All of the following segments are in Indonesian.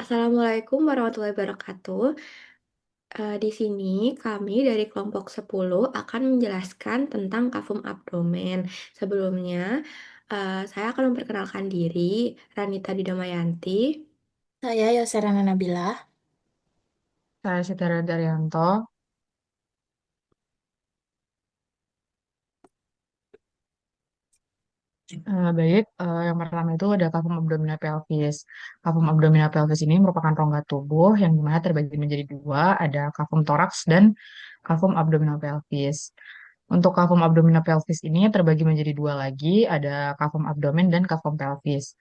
Assalamualaikum warahmatullahi wabarakatuh. Di sini kami dari kelompok 10 akan menjelaskan tentang kafum abdomen. Sebelumnya, saya akan memperkenalkan diri, Ranita Didamayanti. Saya Yosera Nabila. Saya Sitara Daryanto. Yang pertama itu ada kafum abdominal pelvis. Kafum abdominal pelvis ini merupakan rongga tubuh yang dimana terbagi menjadi dua, ada kafum toraks dan kafum abdominal pelvis. Untuk kafum abdominal pelvis ini terbagi menjadi dua lagi, ada kafum abdomen dan kafum pelvis.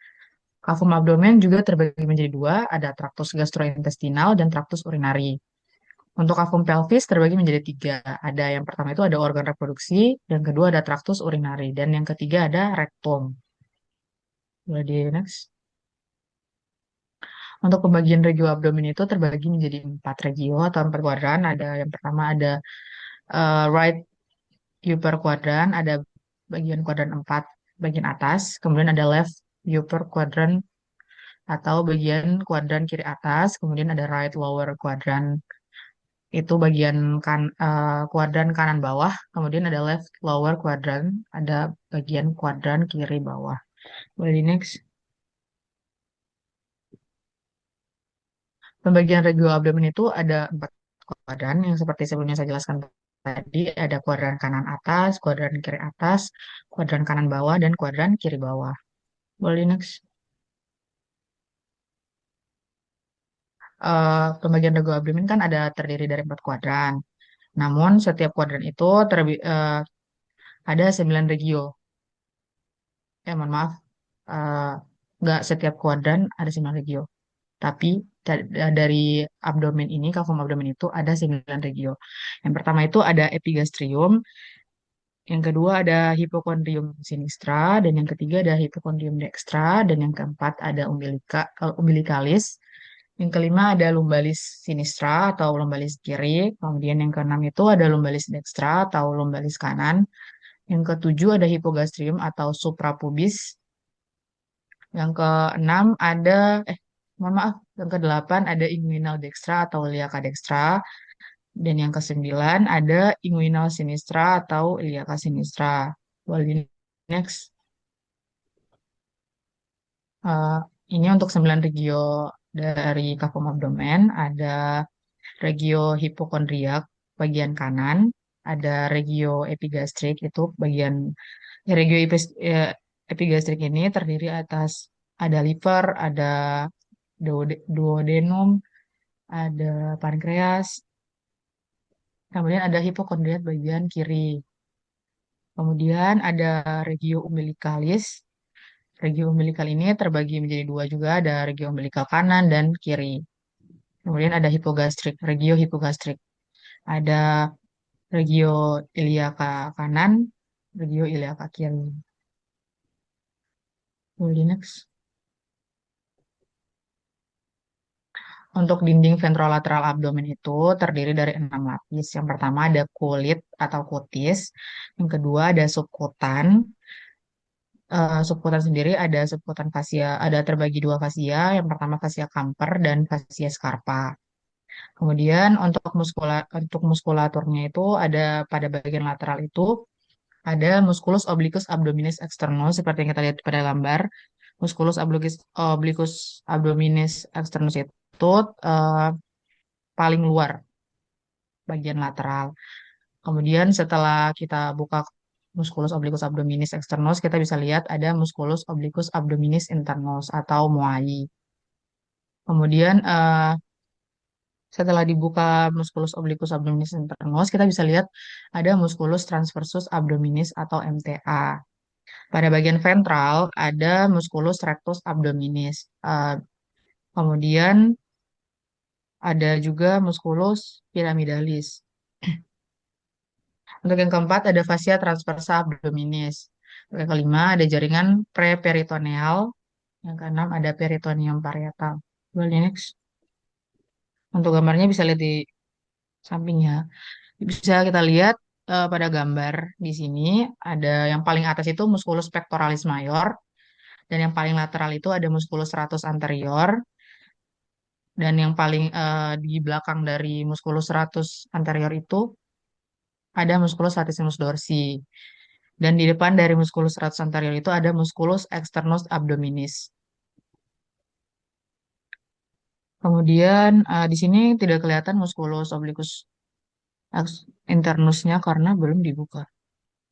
Kafum abdomen juga terbagi menjadi dua, ada traktus gastrointestinal dan traktus urinari. Untuk kafum pelvis terbagi menjadi tiga. Ada yang pertama itu ada organ reproduksi, yang kedua ada traktus urinari, dan yang ketiga ada rektum. Boleh di next. Untuk pembagian regio abdomen itu terbagi menjadi empat regio atau empat kuadran. Ada yang pertama ada right upper quadrant, ada bagian kuadran 4 bagian atas. Kemudian ada left upper quadrant atau bagian kuadran kiri atas. Kemudian ada right lower quadrant itu bagian kuadran kanan bawah. Kemudian ada left lower quadrant, ada bagian kuadran kiri bawah. Boleh di next. Pembagian regio abdomen itu ada empat kuadran yang seperti sebelumnya saya jelaskan tadi. Ada kuadran kanan atas, kuadran kiri atas, kuadran kanan bawah, dan kuadran kiri bawah. Boleh di next. Pembagian regio abdomen kan ada terdiri dari empat kuadran. Namun setiap kuadran itu ada 9 regio. Mohon maaf, eh, nggak setiap kuadran ada 9 regio. Tapi dari abdomen ini, kafum abdomen itu ada 9 regio. Yang pertama itu ada epigastrium, yang kedua ada hipokondrium sinistra, dan yang ketiga ada hipokondrium dextra, dan yang keempat ada umbilicalis. Yang kelima ada lumbalis sinistra atau lumbalis kiri. Kemudian yang keenam itu ada lumbalis dextra atau lumbalis kanan. Yang ketujuh ada hipogastrium atau suprapubis. Yang keenam ada, mohon maaf, yang kedelapan ada inguinal dextra atau iliaca dextra. Dan yang kesembilan ada inguinal sinistra atau iliaca sinistra. Boleh di next. Eh, ini untuk 9 regio dari kafum abdomen. Ada regio hipokondriak bagian kanan. Ada regio epigastrik itu bagian epigastrik ini terdiri atas ada liver, ada duodenum, ada pankreas, kemudian ada hipokondriat bagian kiri. Kemudian ada regio umbilicalis. Regio umbilikal ini terbagi menjadi dua juga, ada regio umbilikal kanan dan kiri. Kemudian ada hipogastrik, regio hipogastrik. Ada regio iliaka kanan, regio iliaka kiri. Boleh next. Untuk dinding ventrolateral abdomen itu terdiri dari 6 lapis. Yang pertama ada kulit atau kutis. Yang kedua ada subkutan. Subkutan sendiri ada subkutan fasia, ada terbagi dua fasia. Yang pertama fasia Kamper dan fasia Scarpa. Kemudian untuk muskulaturnya itu ada pada bagian lateral itu ada musculus obliquus abdominis externus seperti yang kita lihat pada gambar. Obliquus abdominis externus itu eh, paling luar bagian lateral. Kemudian setelah kita buka musculus obliquus abdominis externus, kita bisa lihat ada musculus obliquus abdominis internus atau MOAI. Kemudian setelah dibuka musculus obliquus abdominis internus, kita bisa lihat ada musculus transversus abdominis atau MTA. Pada bagian ventral ada musculus rectus abdominis. Kemudian ada juga musculus pyramidalis. Untuk yang keempat ada fascia transversa abdominis. Untuk yang kelima ada jaringan preperitoneal. Yang keenam ada peritoneum parietal. Boleh next. Untuk gambarnya bisa lihat di sampingnya. Bisa kita lihat pada gambar di sini ada yang paling atas itu musculus pectoralis major dan yang paling lateral itu ada musculus serratus anterior. Dan yang paling di belakang dari musculus serratus anterior itu ada musculus latissimus dorsi. Dan di depan dari musculus serratus anterior itu ada musculus externus abdominis. Kemudian di sini tidak kelihatan musculus obliquus internusnya karena belum dibuka.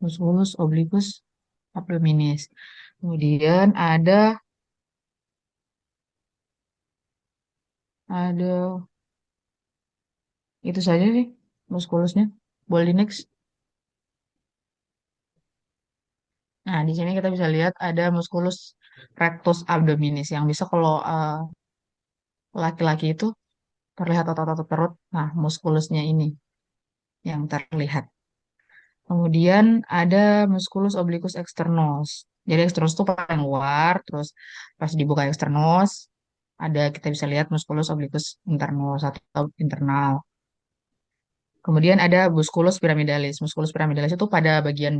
Musculus obliquus abdominis. Kemudian ada itu saja sih muskulusnya. Boleh di next. Nah, di sini kita bisa lihat ada musculus rectus abdominis yang bisa kalau laki-laki itu terlihat otot-otot perut. Nah, muskulusnya ini yang terlihat. Kemudian ada musculus obliquus externus. Jadi externus itu paling luar, terus pas dibuka externus, kita bisa lihat musculus obliquus internus atau internal. Kemudian ada musculus pyramidalis. Musculus pyramidalis itu eh, pada bagian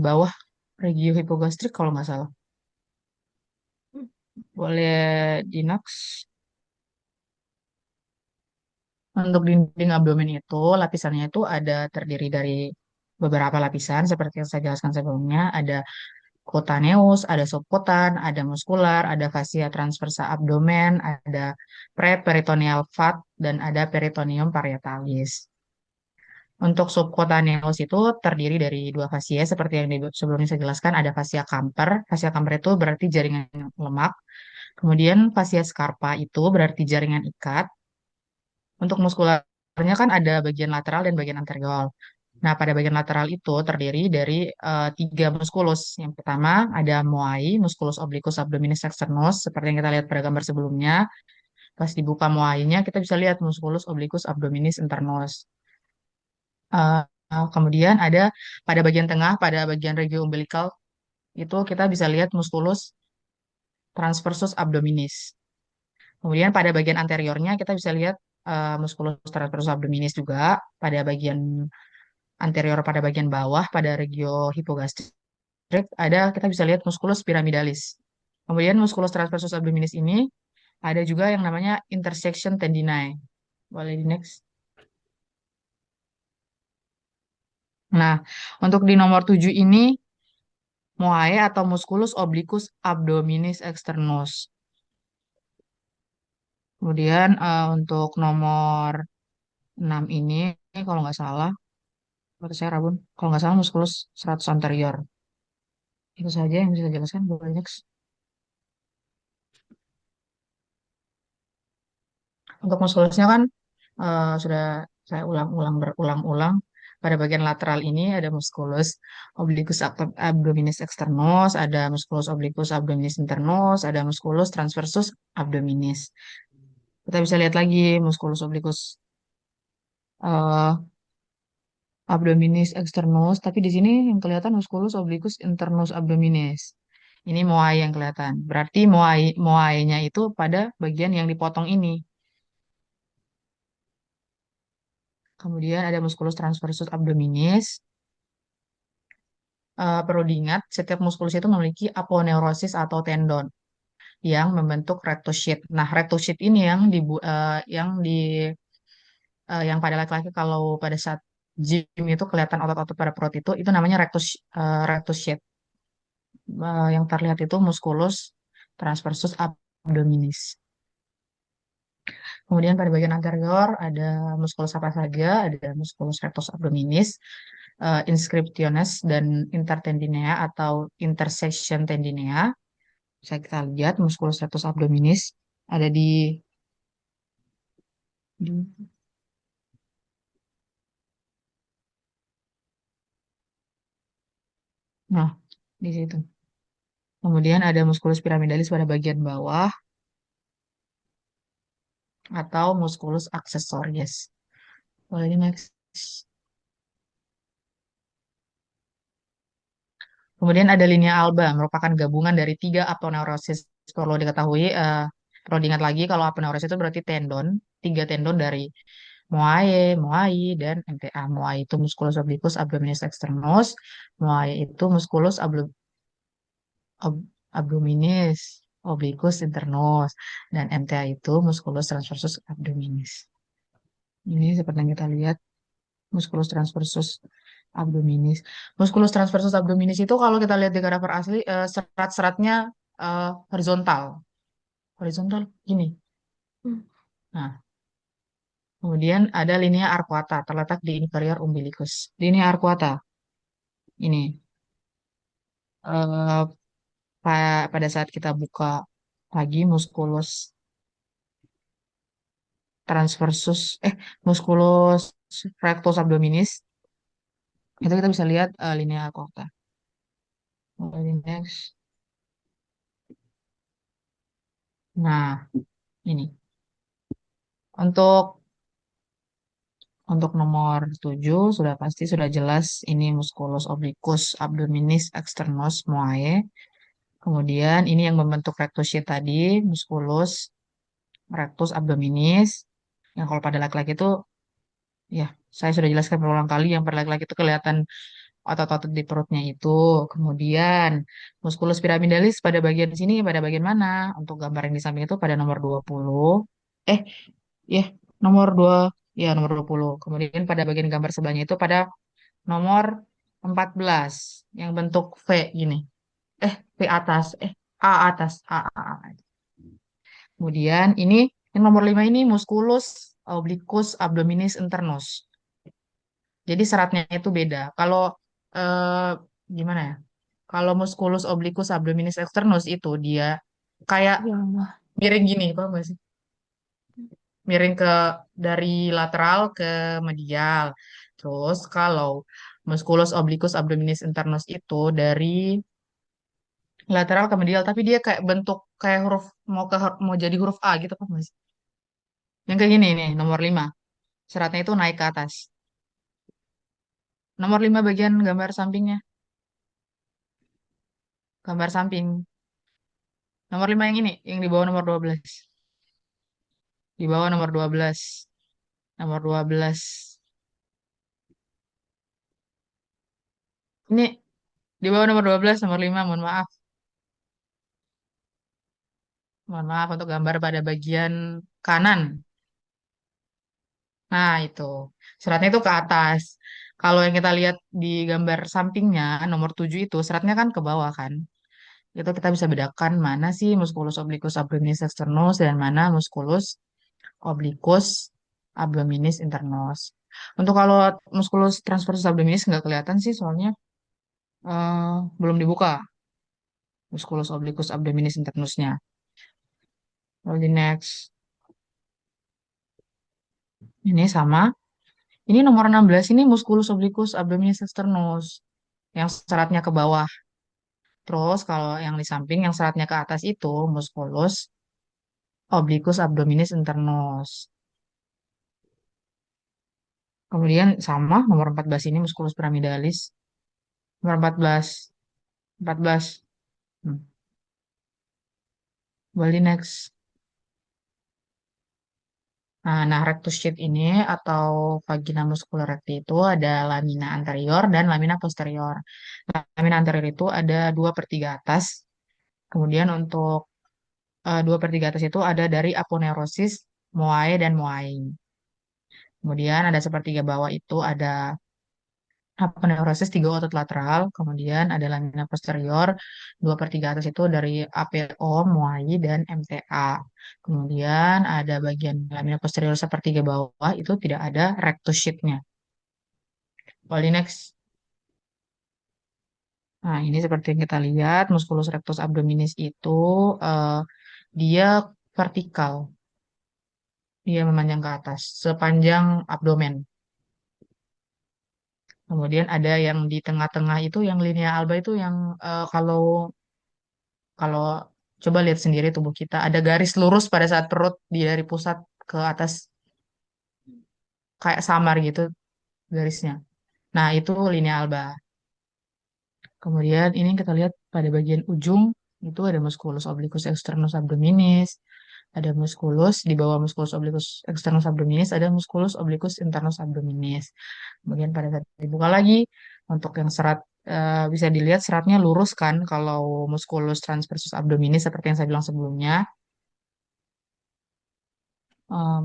bawah regio hipogastrik kalau nggak salah. Boleh di next. Untuk dinding abdomen itu lapisannya itu ada terdiri dari beberapa lapisan seperti yang saya jelaskan sebelumnya. Ada cutaneous, ada subkutan, ada muskular, ada fascia transversa abdomen, ada preperitoneal fat, dan ada peritoneum parietalis. Untuk subcutaneous itu terdiri dari dua fascia seperti yang sebelumnya saya jelaskan. Ada fascia camper. Fascia camper itu berarti jaringan lemak. Kemudian fascia scarpa itu berarti jaringan ikat. Untuk muskularnya kan ada bagian lateral dan bagian anterior. Nah, pada bagian lateral itu terdiri dari tiga muskulus. Yang pertama ada moai, musculus obliquus abdominis externus, seperti yang kita lihat pada gambar sebelumnya. Pas dibuka moainya, kita bisa lihat musculus obliquus abdominis internus. Eh, Kemudian ada pada bagian tengah, pada bagian regio umbilical, itu kita bisa lihat musculus transversus abdominis. Kemudian pada bagian anteriornya kita bisa lihat musculus transversus abdominis juga pada bagian anterior, pada bagian bawah pada regio hipogastrik kita bisa lihat musculus pyramidalis. Kemudian musculus transversus abdominis ini ada juga yang namanya intersection tendinae. Boleh di next. Nah, untuk di nomor 7 ini moae atau musculus obliquus abdominis externus. Kemudian untuk nomor 6 ini kalau nggak salah, berarti saya rabun, kalau nggak salah musculus serratus anterior. Itu saja yang bisa saya jelaskan. Boleh next. Untuk muskulusnya kan sudah saya ulang-ulang berulang-ulang. Pada bagian lateral ini ada musculus obliquus abdominis externus, ada musculus obliquus abdominis internus, ada musculus transversus abdominis. Kita bisa lihat lagi musculus obliquus eh, abdominis externus, tapi di sini yang kelihatan musculus obliquus internus abdominis. Ini moai yang kelihatan. Berarti moainya itu pada bagian yang dipotong ini. Kemudian ada musculus transversus abdominis. Perlu diingat, setiap muskulus itu memiliki aponeurosis atau tendon yang membentuk rectus sheath. Nah, rectus sheath ini yang pada laki-laki kalau pada saat gym itu kelihatan otot-otot pada perut itu namanya rectus sheath. Yang terlihat itu musculus transversus abdominis. Kemudian pada bagian anterior ada muskulus apa saja, ada musculus rectus abdominis, inscriptiones dan intertendinea atau intersection tendinea. Bisa kita lihat musculus rectus abdominis ada di nah, di situ. Kemudian ada musculus pyramidalis pada bagian bawah atau musculus accessorius. Boleh di next. Kemudian ada linea alba, merupakan gabungan dari tiga aponeurosis. Perlu diketahui, perlu diingat lagi kalau aponeurosis itu berarti tendon, tiga tendon dari moai, dan MTA. Moai itu musculus obliquus abdominis externus, moai itu musculus abdominis. obliquus internus, dan MTA itu musculus transversus abdominis. Ini seperti yang kita lihat, musculus transversus abdominis. Musculus transversus abdominis itu kalau kita lihat di kadaver asli, serat-seratnya horizontal. Horizontal gini. Hmm. Nah, kemudian ada linea arcuata terletak di inferior umbilicus. Linea arcuata ini eh, pada saat kita buka lagi musculus transversus, musculus rectus abdominis, itu kita bisa lihat linea arcuata. Lalu next. Nah, ini untuk nomor 7 sudah pasti sudah jelas ini musculus obliquus abdominis externus moae. Kemudian ini yang membentuk rectus sheath tadi, musculus rectus abdominis. Yang kalau pada laki-laki itu, ya saya sudah jelaskan berulang kali, yang pada laki-laki itu kelihatan otot-otot di perutnya itu. Kemudian musculus pyramidalis pada bagian sini, pada bagian mana? Untuk gambar yang di samping itu pada nomor 20. Eh, ya, nomor 2, ya nomor 20. Kemudian pada bagian gambar sebelahnya itu pada nomor 14 yang bentuk V gini. V atas, A atas, A. Kemudian ini yang nomor 5 ini musculus obliquus abdominis internus. Jadi seratnya itu beda. Kalau eh, gimana ya? Kalau musculus obliquus abdominis externus itu dia kayak Ya Allah. miring gini, paham gak sih? Miring ke dari lateral ke medial. Terus kalau musculus obliquus abdominis internus itu dari lateral ke medial, tapi dia kayak bentuk kayak huruf mau jadi huruf A gitu, paham gak sih? Yang kayak gini nih, nomor 5. Seratnya itu naik ke atas. Nomor 5 bagian gambar sampingnya. Gambar samping. Nomor 5 yang ini, yang di bawah nomor 12. Di bawah nomor 12. Nomor 12. Ini di bawah nomor 12, nomor 5, mohon maaf. Mohon maaf untuk gambar pada bagian kanan. Nah, itu. Seratnya itu ke atas. Kalau yang kita lihat di gambar sampingnya, nomor 7 itu, seratnya kan ke bawah kan. Itu kita bisa bedakan mana sih musculus obliquus abdominis externus dan mana musculus obliquus abdominis internus. Untuk kalau musculus transversus abdominis nggak kelihatan sih soalnya eh, belum dibuka musculus obliquus abdominis internusnya. Lalu di next, ini sama. Ini nomor 16 ini musculus obliquus abdominis externus yang seratnya ke bawah. Terus kalau yang di samping yang seratnya ke atas itu musculus obliquus abdominis internus. Kemudian sama nomor 14 ini musculus pyramidalis. Nomor 14. 14. Hmm. Boleh next. Nah, rectus sheath ini atau vagina muscular recti itu ada lamina anterior dan lamina posterior. Lamina anterior itu ada 2/3 atas. Kemudian untuk 2/3 atas itu ada dari aponeurosis, moae, dan moae. Kemudian ada sepertiga bawah itu ada aponeurosis 3 otot lateral. Kemudian ada lamina posterior 2/3 atas itu dari APO, moae, dan MTA. Kemudian ada bagian lamina posterior sepertiga bawah itu tidak ada rectus sheath-nya. Wali next. Nah, ini seperti yang kita lihat, musculus rectus abdominis itu eh, dia vertikal. Dia memanjang ke atas, sepanjang abdomen. Kemudian ada yang di tengah-tengah itu, yang linea alba itu yang kalau kalau coba lihat sendiri tubuh kita, ada garis lurus pada saat perut dia dari pusat ke atas kayak samar gitu garisnya. Nah, itu linea alba. Kemudian ini kita lihat pada bagian ujung itu ada musculus obliquus externus abdominis, ada musculus di bawah musculus obliquus externus abdominis, ada musculus obliquus internus abdominis. Kemudian pada saat dibuka lagi untuk yang serat bisa dilihat seratnya lurus kan kalau musculus transversus abdominis seperti yang saya bilang sebelumnya. Em,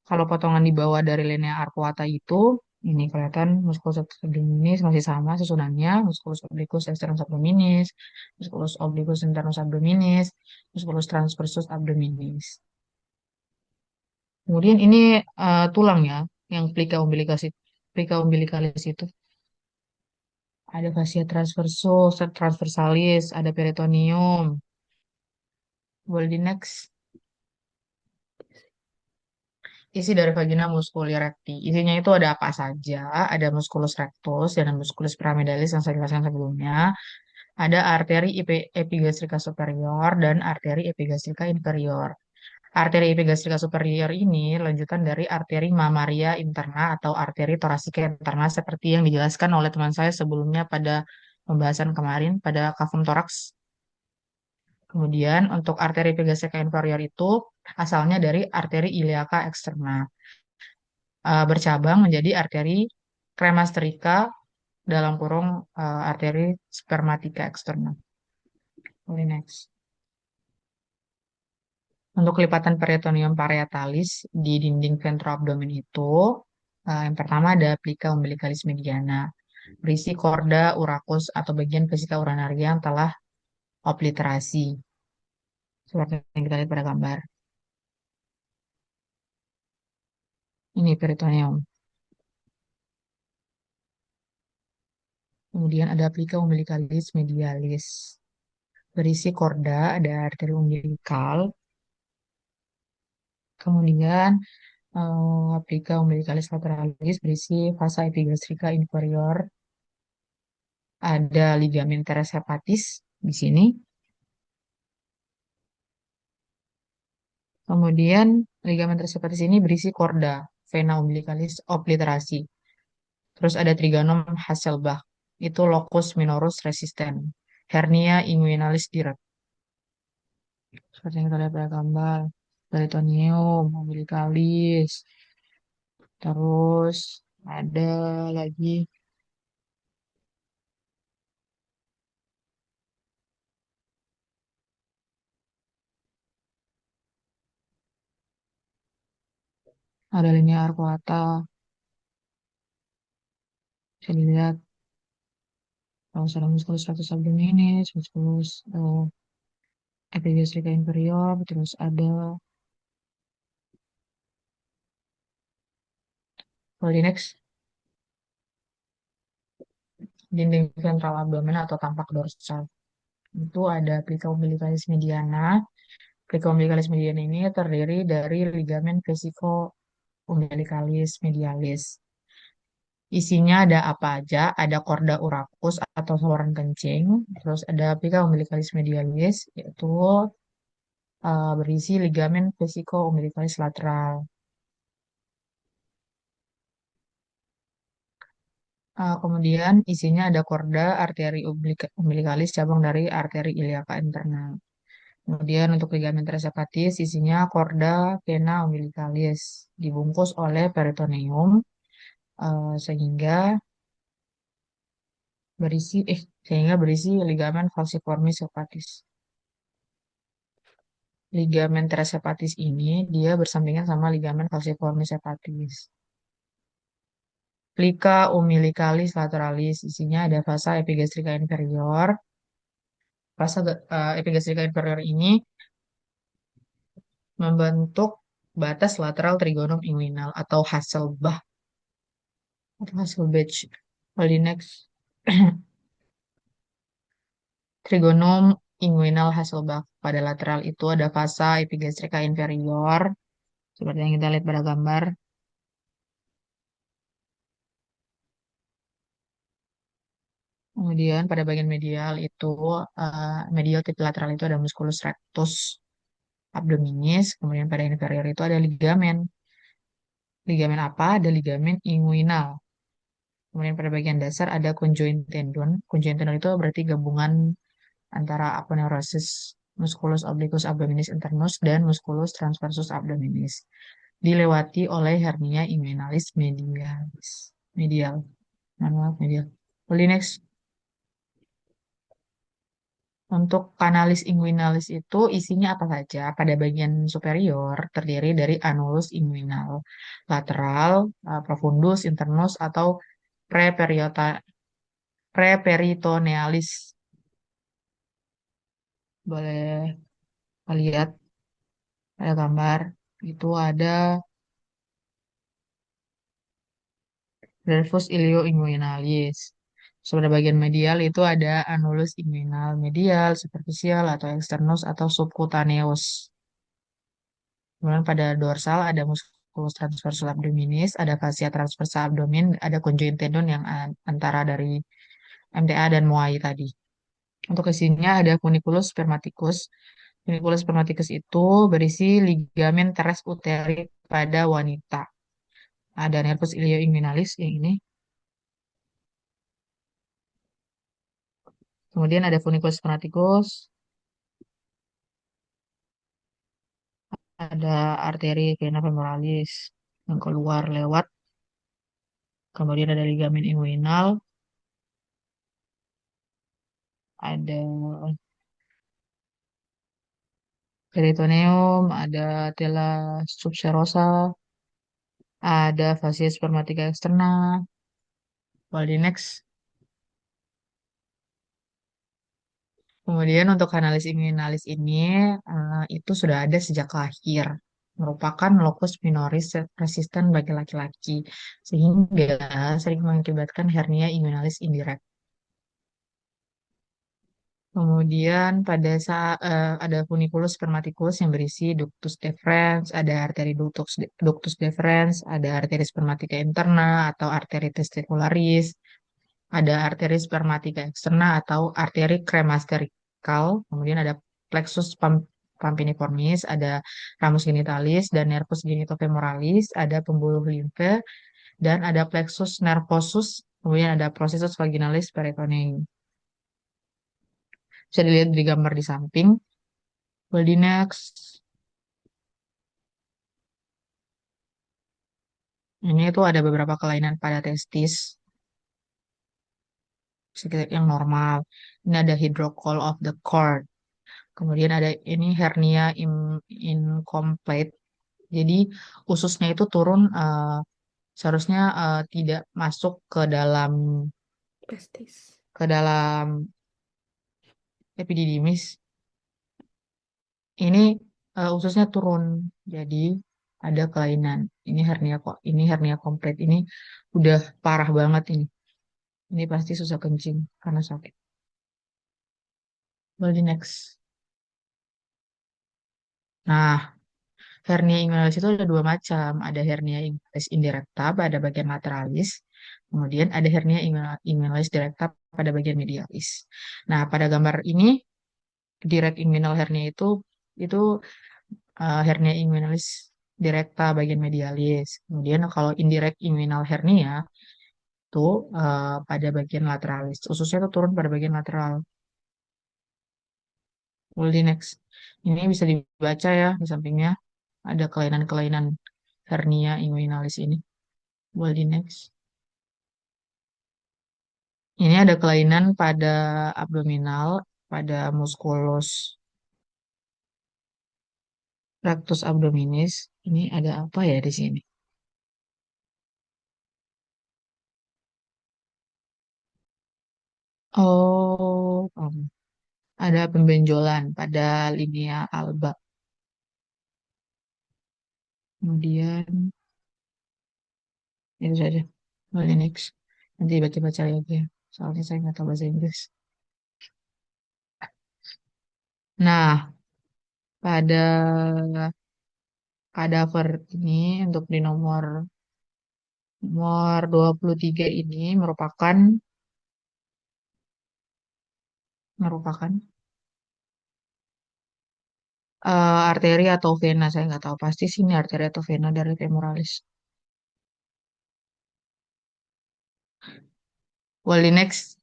Kalau potongan di bawah dari linea arcuata itu, ini kelihatan musculus abdominis masih sama susunannya, musculus obliquus externus abdominis, musculus obliquus internus abdominis, musculus transversus abdominis. Kemudian ini tulang ya, yang plica umbilicalis itu. Ada fascia transversus, transversalis, ada peritoneum. Boleh di next. Isi dari vagina musculi recti. Isinya itu ada apa saja? Ada musculus rectus dan musculus pyramidalis yang saya jelaskan sebelumnya. Ada arteri epigastrika superior dan arteri epigastrika inferior. Arteri epigastrika superior ini lanjutan dari arteri mamaria interna atau arteri thoracika interna seperti yang dijelaskan oleh teman saya sebelumnya pada pembahasan kemarin pada cavum thorax. Kemudian untuk arteri epigastrika inferior itu asalnya dari arteri iliaca externa. Bercabang menjadi arteri cremasterika dalam kurung arteri spermatica externa. Boleh next. Untuk lipatan peritoneum parietalis di dinding ventroabdomen itu, yang pertama ada plica umbilicalis mediana, berisi korda urachus atau bagian vesika urinaria yang telah obliterasi, seperti yang kita lihat pada gambar. Ini peritoneum. Kemudian ada plica umbilicalis medialis, berisi korda, ada arteri umbilikal, kemudian plica umbilicalis lateralis berisi vasa epigastrika inferior, ada ligamen teres hepatis di sini. Kemudian ligamen teres hepatis ini berisi korda, vena umbilicalis obliterasi. Terus ada trigonum Hasselbalch, itu locus minorus resistent. Hernia inguinalis direct. Seperti yang kita lihat pada gambar. Peritoneum, umbilicalis. Terus ada lagi ada linea arcuata. Bisa dilihat kalau ada musculus stratus abdominis, musculus epigastrika inferior, terus ada kalau di next dinding ventral abdomen atau tampak dorsal. Itu ada plica umbilicalis mediana. Plica umbilicalis mediana ini terdiri dari ligamen vesico umbilicalis medialis. Isinya ada apa aja? Ada korda urachus atau saluran kencing, terus ada plica umbilicalis medialis, yaitu berisi ligamen vesico umbilicalis lateral. Kemudian isinya ada korda arteri umbilicalis cabang dari arteri iliaca internal. Kemudian untuk ligamen teres hepatis isinya korda vena umbilicalis dibungkus oleh peritoneum sehingga berisi ligamen falciformis hepatis. Ligamen teres hepatis ini dia bersampingan sama ligamen falciformis hepatis. Plica umbilicalis lateralis isinya ada vasa epigastrika inferior. Vasa epigastrika inferior ini membentuk batas lateral trigonum inguinal atau Hasselbalch atau Hasselbalch. Kalau next trigonum inguinal Hasselbalch pada lateral itu ada vasa epigastrika inferior seperti yang kita lihat pada gambar. Kemudian pada bagian medial itu medial tip lateral itu ada musculus rectus abdominis. Kemudian pada inferior itu ada ligamen. Ligamen apa? Ada ligamen inguinal. Kemudian pada bagian dasar ada conjoint tendon. Conjoint tendon itu berarti gabungan antara aponeurosis musculus obliquus abdominis internus dan musculus transversus abdominis. Dilewati oleh hernia inguinalis medialis. Medial. Maaf, medial. Boleh next. Untuk kanalis inguinalis itu isinya apa saja? Pada bagian superior terdiri dari anulus inguinal, lateral, profundus, internus, atau preperiota- preperitonealis. Boleh lihat ada gambar. Itu ada nervus ilioinguinalis. Pada bagian medial itu ada anulus inguinal medial, superficial, atau externus, atau subcutaneous. Kemudian pada dorsal ada musculus transversus abdominis, ada fascia transversa abdomin, ada conjoint tendon yang antara dari MTA dan muai tadi. Untuk isinya ada funiculus spermaticus. Funiculus spermaticus itu berisi ligamen teres uteri pada wanita. Ada nervus ilioinguinalis yang ini. Kemudian ada funiculus spermaticus, ada arteri vena femoralis yang keluar lewat. Kemudian ada ligamen inguinal, ada peritoneum, ada tela subserosa, ada fascia spermatica externa. Body next. Kemudian untuk analis inguinalis ini itu sudah ada sejak lahir, merupakan locus minoris resisten bagi laki-laki, sehingga sering mengakibatkan hernia inguinalis indirect. Kemudian pada saat ada funiculus spermaticus yang berisi ductus deferens, ada arteri ductus deferens, ada arteri spermatica interna atau arteri testicularis, ada arteri spermatica externa atau arteri kremasterikal, kemudian ada plexus pampiniformis, ada ramus genitalis dan nervus genitofemoralis, ada pembuluh limfe, dan ada plexus nervosus, kemudian ada processus vaginalis peritoneum. Bisa dilihat di gambar di samping. Body next. Ini itu ada beberapa kelainan pada testis sekitar yang normal. Ini ada hydrocele of the cord. Kemudian ada ini hernia incomplete. Jadi ususnya itu turun seharusnya tidak masuk Testis. ke dalam epididymis. Ini ususnya turun. Jadi ada kelainan. Ini hernia kok. Ini hernia komplit. Ini udah parah banget ini. Ini pasti susah kencing karena sakit. Body next. Nah, hernia inguinalis itu ada dua macam. Ada hernia inguinalis indirecta pada bagian lateralis. Kemudian ada hernia inguinalis directa pada bagian medialis. Nah, pada gambar ini, direct inguinal hernia itu hernia inguinalis directa bagian medialis. Kemudian kalau indirect inguinal hernia itu pada bagian lateralis. Ususnya itu turun pada bagian lateral. Boleh next. Ini bisa dibaca ya di sampingnya. Ada kelainan-kelainan hernia inguinalis ini. Boleh next. Ini ada kelainan pada abdominal, pada musculus rectus abdominis. Ini ada apa ya di sini? Oh, ada pembenjolan pada linea alba. Kemudian itu saja. Boleh next. Nanti baca-baca lagi ya. Soalnya saya nggak tahu bahasa Inggris. Nah, pada kadaver ini untuk di nomor 23 ini merupakan arteri atau vena. Saya nggak tahu pasti sih ini arteri atau vena dari femoralis. Boleh next.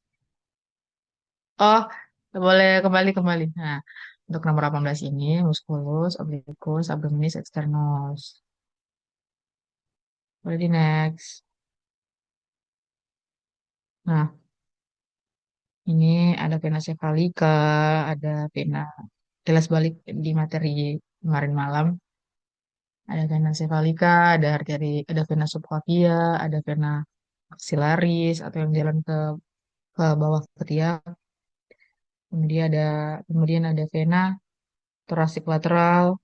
Oh, boleh kembali kembali. Nah, untuk nomor 18 ini musculus, obliquus, abdominis, externus. Boleh di next. Nah, Ini ada vena cephalika, ada vena kilas balik di materi kemarin malam. Ada vena cephalika, ada arteri, ada vena subclavia, ada vena axillaris atau yang jalan ke bawah ketiak. Kemudian ada vena thoracic lateral,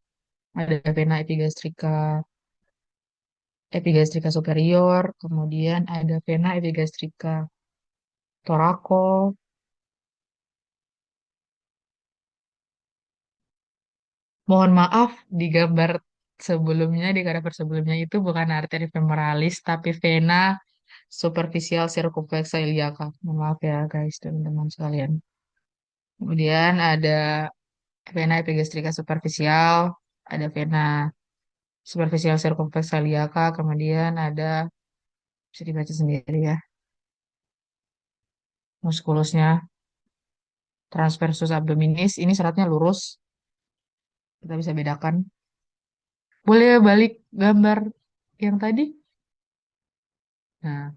ada vena epigastrika superior, kemudian ada vena epigastrika thoraco. Mohon maaf, di gambar sebelumnya, di gambar sebelumnya itu bukan arteri femoralis, tapi vena superficial circumflexa iliaca. Mohon maaf ya guys, teman-teman sekalian. Kemudian ada vena epigastrika superficial, ada vena superficial circumflexa iliaca, kemudian ada, bisa dibaca sendiri ya, muskulusnya transversus abdominis, ini seratnya lurus, kita bisa bedakan. Boleh balik gambar yang tadi? Nah,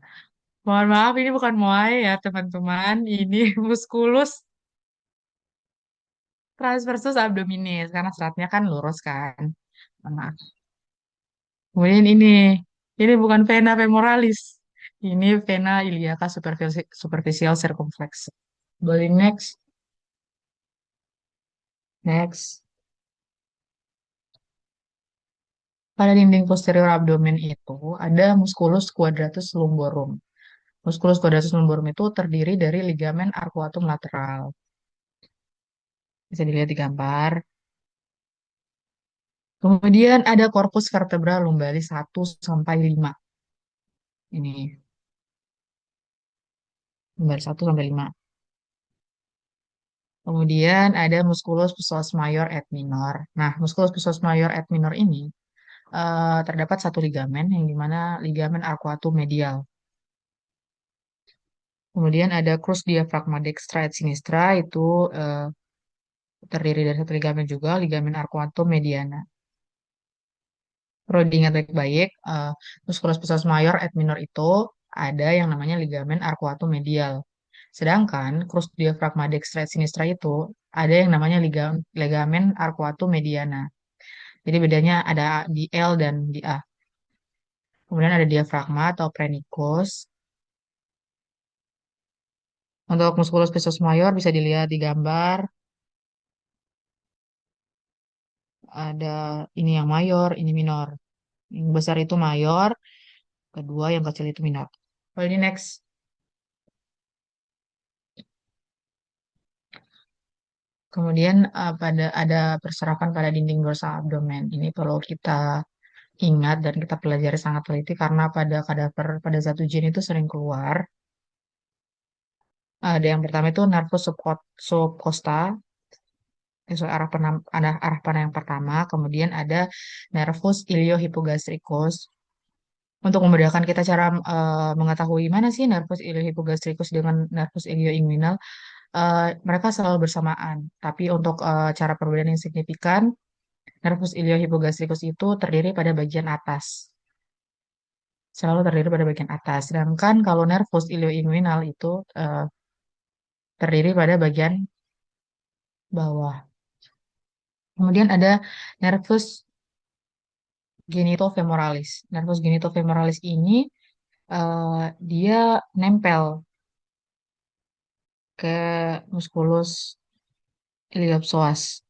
mohon maaf, ini bukan muai ya, teman-teman. Ini muskulus transversus abdominis, karena seratnya kan lurus kan. Mohon maaf. Kemudian ini bukan vena femoralis. Ini vena iliaca superficial circumflex. Boleh next, next. Pada dinding posterior abdomen itu ada musculus quadratus lumborum. Musculus quadratus lumborum itu terdiri dari ligamen arcuatum lateral. Bisa dilihat di gambar. Kemudian ada korpus vertebra lumbalis 1 sampai 5. Ini lumbalis 1 sampai 5. Kemudian ada musculus psoas major et minor. Nah, musculus psoas major et minor ini terdapat satu ligamen yang dimana ligamen arcuatum medial. Kemudian ada crus diaphragma dextra et sinistra itu eh, terdiri dari satu ligamen juga, ligamen arcuatum mediana. Perlu diingat baik-baik, musculus psoas major et minor itu ada yang namanya ligamen arcuatum medial. Sedangkan crus diaphragma dextra et sinistra itu ada yang namanya ligamen arcuatum mediana. Jadi bedanya ada di L dan di A. Kemudian ada diafragma atau prenicus. Untuk musculus psoas major bisa dilihat di gambar. Ada ini yang mayor, ini minor. Yang besar itu mayor, kedua yang kecil itu minor. Kalau ini next. Kemudian ada perserapan pada dinding dorsal abdomen. Ini perlu kita ingat dan kita pelajari sangat teliti karena pada kadaver pada zat ujian itu sering keluar. Ada yang pertama itu nervus subcosta, sesuai arah panah yang pertama. Kemudian ada nervus iliohipogastricus. Untuk memudahkan kita cara mengetahui mana sih nervus iliohipogastricus dengan nervus ilioinguinal, mereka selalu bersamaan. Tapi untuk cara perbedaan yang signifikan, nervus iliohipogastricus itu terdiri pada bagian atas. Selalu terdiri pada bagian atas. Sedangkan kalau nervus ilioinguinal itu terdiri pada bagian bawah. Kemudian ada nervus genitofemoralis. Nervus genitofemoralis ini dia nempel ke musculus iliopsoas.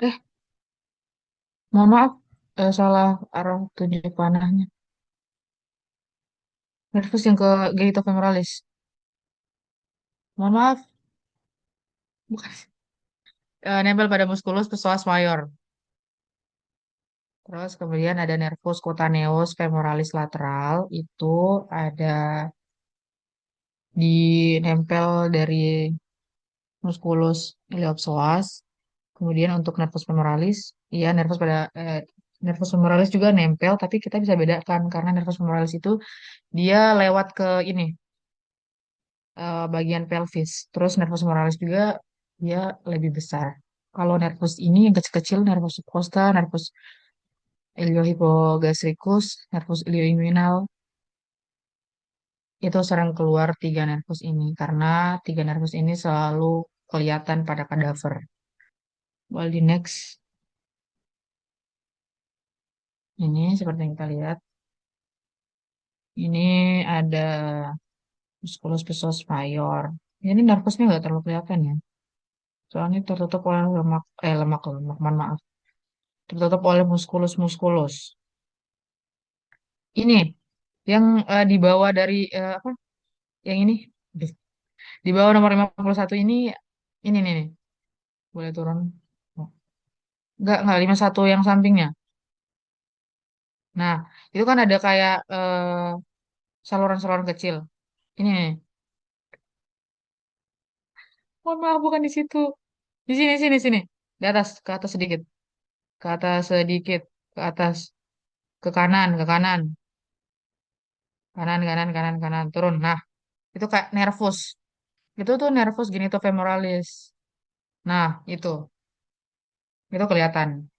Eh, mohon maaf, salah arah tunjuk panahnya. Nervus yang ke genitofemoralis. Mohon maaf, bukan. Nempel pada musculus psoas major. Terus kemudian ada nervus cutaneus femoralis lateral, itu ada di nempel dari musculus iliopsoas. Kemudian untuk nervus femoralis, iya nervus femoralis juga nempel, tapi kita bisa bedakan karena nervus femoralis itu dia lewat ke ini bagian pelvis. Terus nervus femoralis juga dia lebih besar. Kalau nervus ini yang kecil-kecil, nervus subcosta, nervus iliohipogastricus, nervus ilioinguinal, itu sering keluar tiga nervus ini karena tiga nervus ini selalu kelihatan pada kadaver. Well, di next ini seperti yang kita lihat, ini ada musculus pessoas mayor. Ini nervusnya nggak terlalu kelihatan ya, soalnya tertutup oleh lemak, mohon maaf, tertutup oleh musculus musculus. Ini yang di bawah dari apa? Yang ini di bawah nomor 51 ini nih. Boleh turun? Oh, enggak 51 yang sampingnya. Nah, itu kan ada kayak saluran-saluran kecil. Ini nih. Mohon maaf, bukan di situ. Di sini, sini, sini. Di atas, ke atas sedikit. Ke atas sedikit. Ke atas. Ke kanan, ke kanan. Kanan, kanan, kanan, kanan. Turun. Nah, itu kayak nervus. Itu tuh nervus genitofemoralis. Nah, itu kelihatan.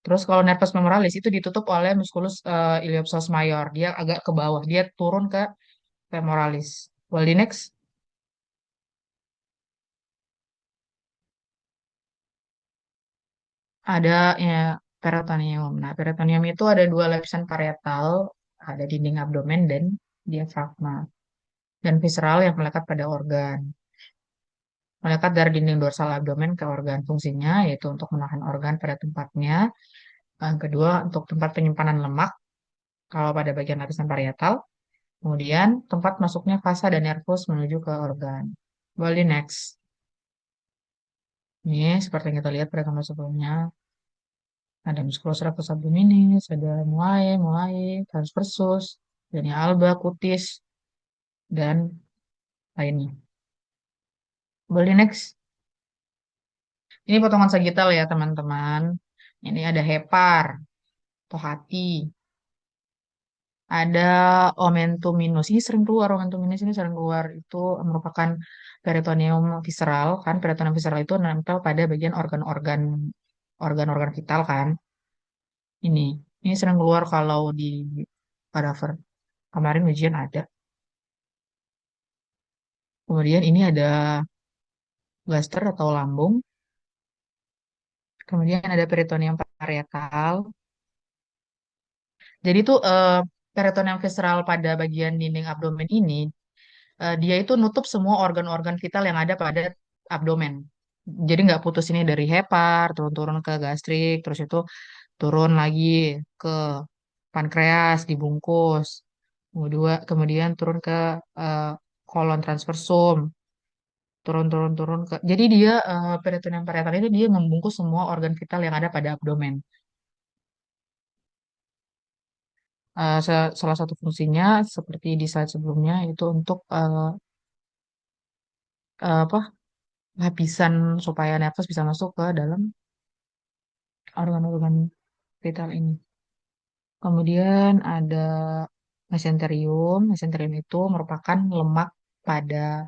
Terus kalau nervus femoralis itu ditutup oleh musculus iliopsoas mayor. Dia agak ke bawah. Dia turun ke femoralis. Well, di next ada ya peritoneum. Nah, peritoneum itu ada dua lapisan parietal, ada dinding abdomen dan diafragma, dan visceral yang melekat pada organ. Melekat dari dinding dorsal abdomen ke organ, fungsinya yaitu untuk menahan organ pada tempatnya. Yang kedua, untuk tempat penyimpanan lemak kalau pada bagian lapisan parietal. Kemudian tempat masuknya vasa dan nervus menuju ke organ. Body next. Ini seperti yang kita lihat pada gambar sebelumnya. Ada musculus rectus abdominis, ada muae, muae, transversus, dan alba, cutis, dan lainnya. Boleh next. Ini potongan sagital ya teman-teman. Ini ada hepar atau hati. Ada omentum minus. Ini sering keluar, omentum minus ini sering keluar. Itu merupakan peritoneum visceral kan. Peritoneum visceral itu nempel pada bagian organ-organ vital kan. Ini. Ini sering keluar kalau di kadaver. Kemarin ujian ada. Kemudian ini ada gaster atau lambung. Kemudian ada peritoneum parietal. Jadi tuh peritoneum visceral pada bagian dinding abdomen ini dia itu nutup semua organ-organ vital yang ada pada abdomen. Jadi nggak putus ini dari hepar, turun-turun ke gastrik, terus itu turun lagi ke pankreas, dibungkus. Kemudian turun ke eh, kolon transversum, turun-turun-turun ke. Jadi dia peritoneum parietal itu dia membungkus semua organ vital yang ada pada abdomen. Salah satu fungsinya seperti di slide sebelumnya itu untuk apa lapisan supaya nafas bisa masuk ke dalam organ-organ vital ini. Kemudian ada mesenterium. Mesenterium itu merupakan lemak pada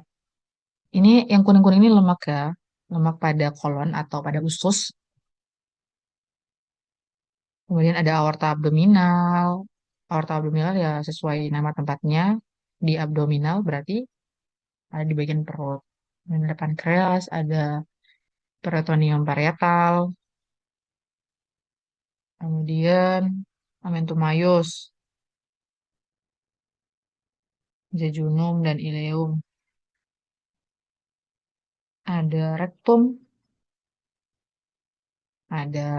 ini yang kuning-kuning ini lemak ya, lemak pada kolon atau pada usus. Kemudian ada aorta abdominal. Aorta abdominal ya sesuai nama tempatnya di abdominal berarti ada di bagian perut. Kemudian ada pankreas, ada peritoneum parietal, kemudian amentum maius, jejunum dan ileum. Ada rektum, ada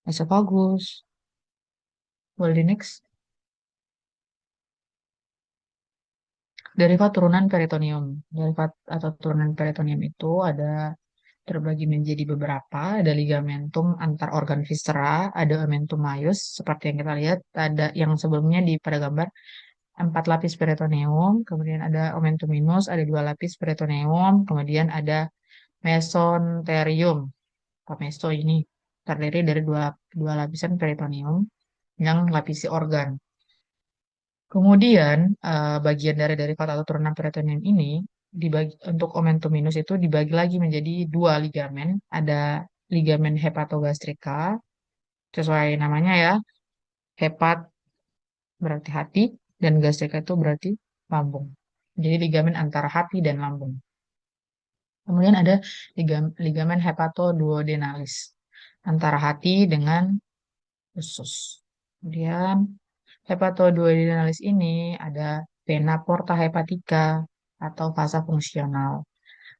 esophagus. Well, the next. Derivat turunan peritoneum. Derivat atau turunan peritoneum itu ada terbagi menjadi beberapa. Ada ligamentum antar organ viscera, ada omentum maius, seperti yang kita lihat. Ada yang sebelumnya di pada gambar 4 lapis peritoneum, kemudian ada omentum minus, ada 2 lapis peritoneum, kemudian ada mesenterium. Meso ini terdiri dari dua lapisan peritoneum yang lapisi organ. Kemudian bagian dari derivat atau turunan peritoneum ini dibagi untuk omentum minus itu dibagi lagi menjadi 2 ligamen. Ada ligamen hepatogastrika sesuai namanya ya. Hepat berarti hati dan gastrika itu berarti lambung. Jadi ligamen antara hati dan lambung. Kemudian ada ligamen hepatoduodenalis antara hati dengan usus. Kemudian hepatoduodenalis ini ada vena porta hepatica atau vasa fungsional.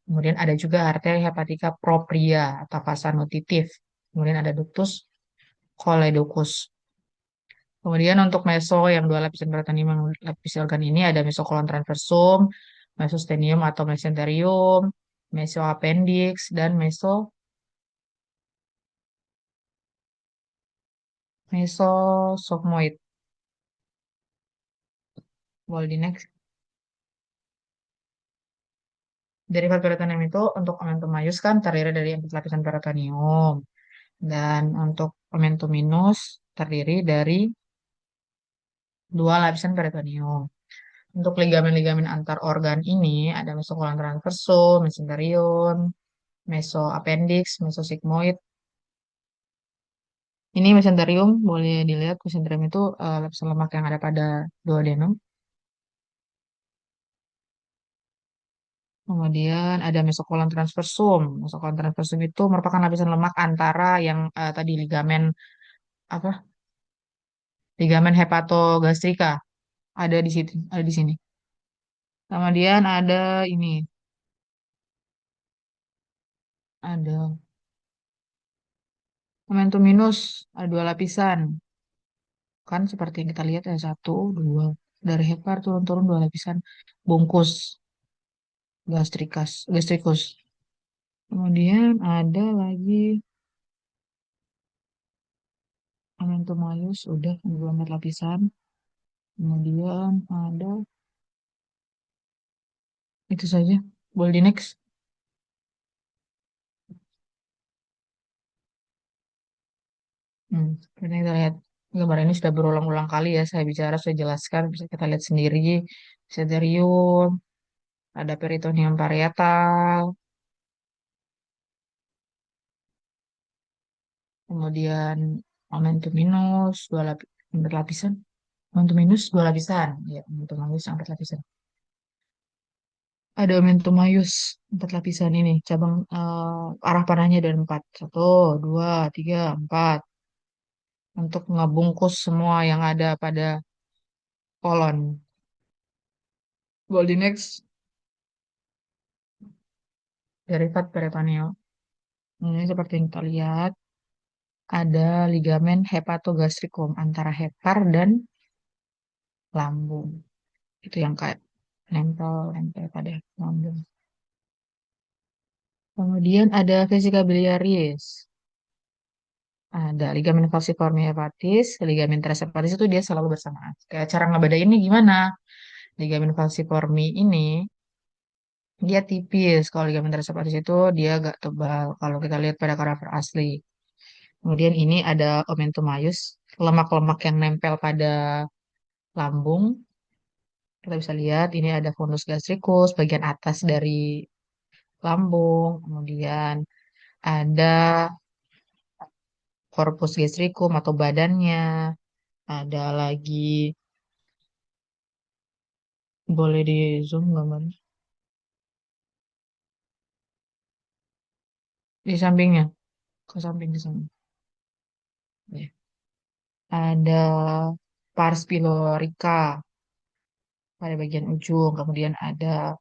Kemudian ada juga arteri hepatica propria atau vasa nutritif. Kemudian ada ductus choledochus. Kemudian untuk meso yang dua lapisan peritoneum yang lapis organ ini ada mesokolon transversum, mesostenium atau mesenterium, mesoappendix, dan mesosogmoid. Boleh di next. Derivat peritoneum itu untuk omentum maius kan terdiri dari empat lapisan peritoneum. Dan untuk omentum minus terdiri dari dua lapisan peritoneum. Untuk ligamen-ligamen antar organ ini ada mesokolon transversum, mesenterium, mesoappendix, mesosigmoid. Ini mesenterium, boleh dilihat mesenterium itu lapisan lemak yang ada pada duodenum. Kemudian ada mesokolon transversum. Mesokolon transversum itu merupakan lapisan lemak antara yang tadi ligamen apa? Ligamen hepatogastrika ada di situ, ada di sini. Kemudian ada ini, ada momentum minus, ada dua lapisan. Kan seperti yang kita lihat ada satu, dua. Dari hepar turun-turun dua lapisan bungkus gastrikus. Kemudian ada lagi momentum malus, udah 24 lapisan. Kemudian ada itu saja. Boleh di next. Ini kita lihat gambar ini sudah berulang-ulang kali ya saya bicara, saya jelaskan, bisa kita lihat sendiri. Mesenterium, ada peritoneum parietal, kemudian momentum minus, empat lapisan. Momentum minus, dua lapisan. Ya, momentum minus, empat lapisan. Ada momentum mayus, empat lapisan ini. Cabang arah panahnya ada empat. Satu, dua, tiga, empat. Untuk ngebungkus semua yang ada pada kolon. Boleh next. Derivat peritoneal. Ini seperti yang kita lihat, ada ligamen hepatogastricum antara hepar dan lambung. Itu yang kayak nempel-nempel pada lambung. Kemudian ada vesica biliaris. Ada ligamen falciforme hepatis, ligamen teres hepatis itu dia selalu bersamaan. Kayak cara ngebedainnya gimana? Ligamen falciforme ini dia tipis. Kalau ligamen teres hepatis itu dia agak tebal. Kalau kita lihat pada kadaver asli. Kemudian ini ada omentum maius, lemak-lemak yang nempel pada lambung. Kita bisa lihat ini ada fundus gastricus, bagian atas dari lambung. Kemudian ada corpus gastricum atau badannya. Ada lagi, boleh di zoom gambarnya. Di sampingnya, ke samping di sana. Ya. Ada pars pylorica pada bagian ujung. Kemudian ada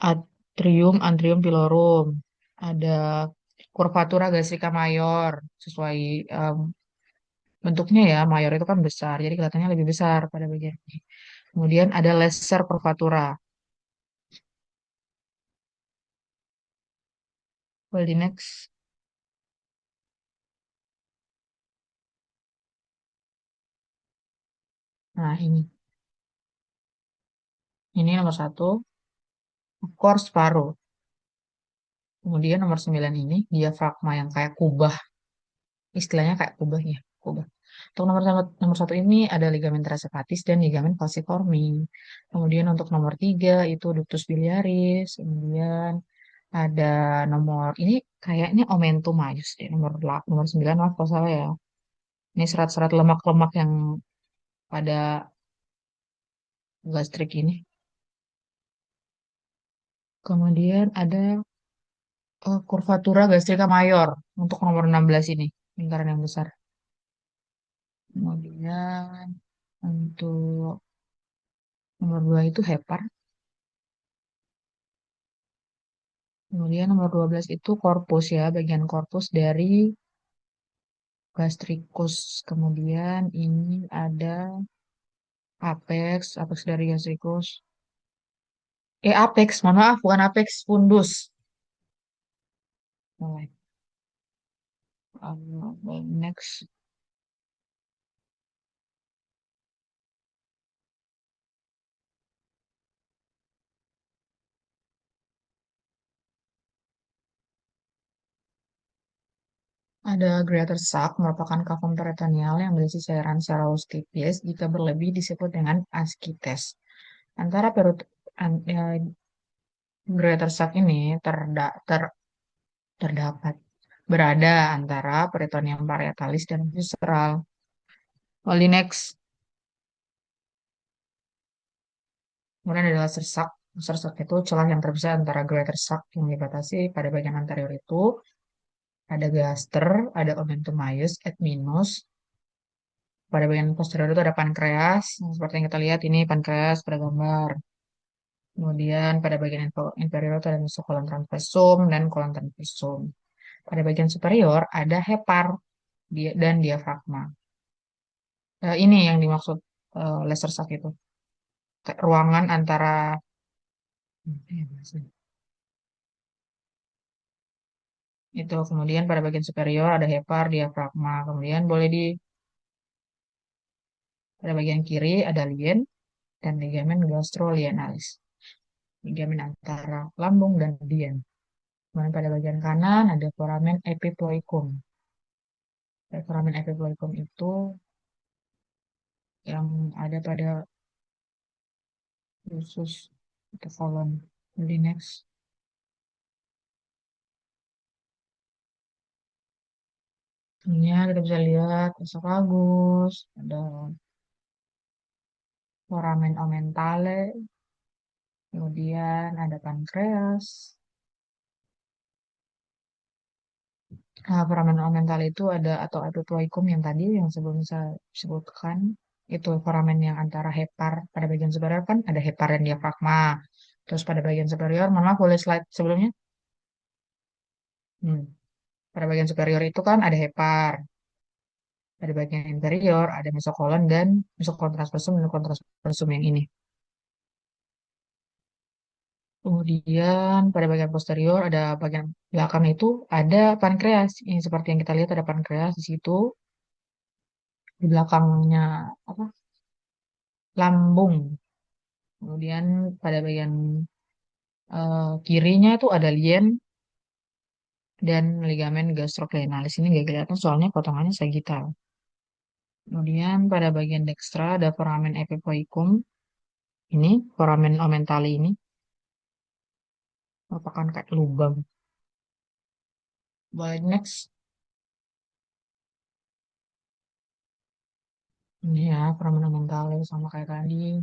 antrium pilorum. Ada curvatura gastrica mayor sesuai em, bentuknya ya. Mayor itu kan besar, jadi kelihatannya lebih besar pada bagian ini. Kemudian ada lesser curvatura. Well, di next. Nah, ini nomor satu, of course paru. Kemudian nomor 9 ini diafragma yang kayak kubah, istilahnya kayak kubah ya, kubah. Untuk nomor satu ini ada ligamen transepatis dan ligamen falciforme. Kemudian untuk nomor 3 itu ductus biliaris. Kemudian ada nomor ini kayaknya omentum maius deh, nomor 9 maaf kalau salah ya. Ini serat-serat lemak-lemak yang pada gastrik ini. Kemudian ada curvatura gastrika mayor untuk nomor 16 ini, lingkaran yang besar. Kemudian untuk nomor 2 itu hepar. Kemudian nomor 12 itu korpus ya, bagian korpus dari gastrikus. Kemudian ini ada apex dari gastrikus. Apex, mohon maaf, bukan apex, fundus. Mulai. Next, ada greater sac, merupakan kafum peritoneal yang berisi cairan serous tipis. Jika berlebih disebut dengan ascites. Antara perut, greater sac ini terdapat berada antara peritoneum parietalis dan visceral. Lalu next, kemudian adalah sersak. Sersak itu celah yang terpisah antara greater sac yang dibatasi pada bagian anterior itu ada gaster, ada omentum maius, et minus. Pada bagian posterior itu ada pankreas. Nah, seperti yang kita lihat ini pankreas pada gambar. Kemudian pada bagian inferior itu ada mesokolon transversum dan kolon transversum. Pada bagian superior ada hepar dan diafragma. Ini yang dimaksud laser shock itu. Ruangan antara itu. Kemudian pada bagian superior ada hepar, diafragma. Kemudian pada bagian kiri ada lien dan ligamen gastrolienalis. Ligamen antara lambung dan lien. Kemudian pada bagian kanan ada foramen epiploicum. Foramen epiploicum itu yang ada pada usus atau kolon. Jadi next. Ini kita bisa lihat esophagus, ada foramen omentale, kemudian ada pankreas. Nah, foramen omentale itu ada atau epiploikum yang tadi yang sebelum saya sebutkan itu foramen yang antara hepar pada bagian superior kan ada hepar dan diafragma. Terus pada bagian superior, mohon maaf boleh slide sebelumnya. Hmm. Pada bagian superior itu kan ada hepar. Pada bagian inferior ada mesokolon dan mesokolon transversum dan kolon transversum yang ini. Kemudian pada bagian posterior ada bagian belakang itu ada pankreas. Ini seperti yang kita lihat ada pankreas di situ. Di belakangnya apa? Lambung. Kemudian pada bagian kirinya itu ada lien dan ligamen gastroclenalis. Ini nggak kelihatan soalnya potongannya sagittal. Kemudian pada bagian dekstra ada foramen epiploicum. Ini foramen omentale ini merupakan kayak lubang. Boleh next. Ini ya foramen omentale sama kayak tadi.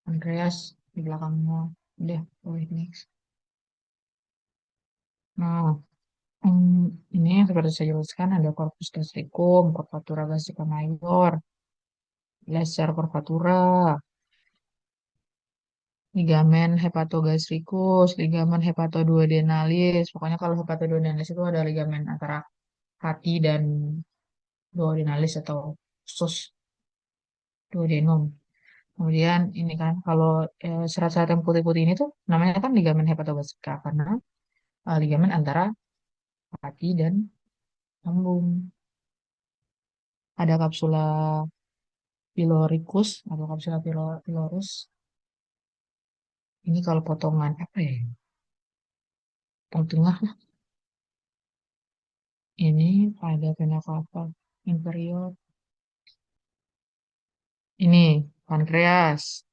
Pankreas di belakangnya. Udah, boleh next. Nah, ini yang seperti saya jelaskan ada corpus gastricum, curvatura gastrica mayor, laser curvatura, ligamen hepatogastricus, ligamen hepatoduodenalis. Pokoknya kalau hepatoduodenalis itu ada ligamen antara hati dan duodenalis atau usus duodenum. Kemudian ini kan kalau serat-serat yang putih-putih ini tuh namanya kan ligamen hepatogastrika karena ligamen antara hati dan lambung. Ada kapsula pyloricus atau kapsula pylorus. Ini kalau potongan apa ya? Potong tengah lah. Ini ada vena cava inferior. Ini pankreas.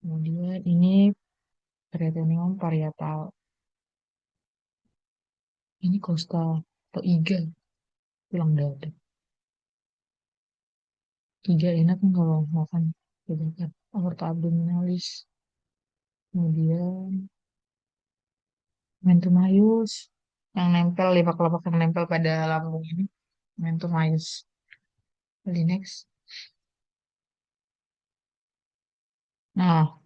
Kemudian ini peritoneum parietal. Ini costa atau iga tulang dada. Iga enak kan kalau makan. aorta abdominalis, kemudian mentum maius yang nempel lima kelopak yang nempel pada lambung ini, mentum maius. Jadi next. Nah,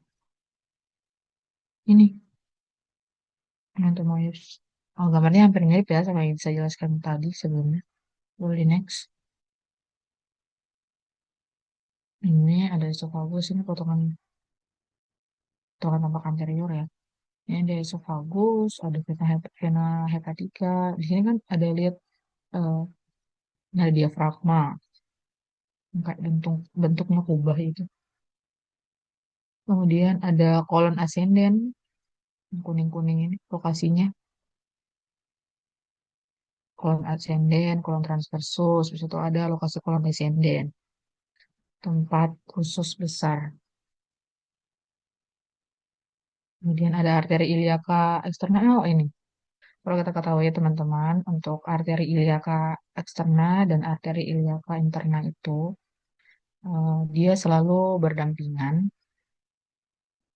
ini mentum maius. Oh, gambarnya hampir mirip ya sama yang saya jelaskan tadi sebelumnya. Boleh next. Ini ada esophagus, ini potongan potongan tampak anterior ya. Ini ada esophagus, ada vena hepatica. Di sini kan ada lihat eh, ada diafragma, kayak bentuknya kubah itu. Kemudian ada kolon ascendens, kuning-kuning ini lokasinya. Kolon ascendens, kolon transversus, di situ ada lokasi kolon descendens, tempat khusus besar. Kemudian ada arteri iliaka eksternal. Oh, ini. Kalau kita ketahui ya teman-teman, untuk arteri iliaka eksterna dan arteri iliaka interna itu dia selalu berdampingan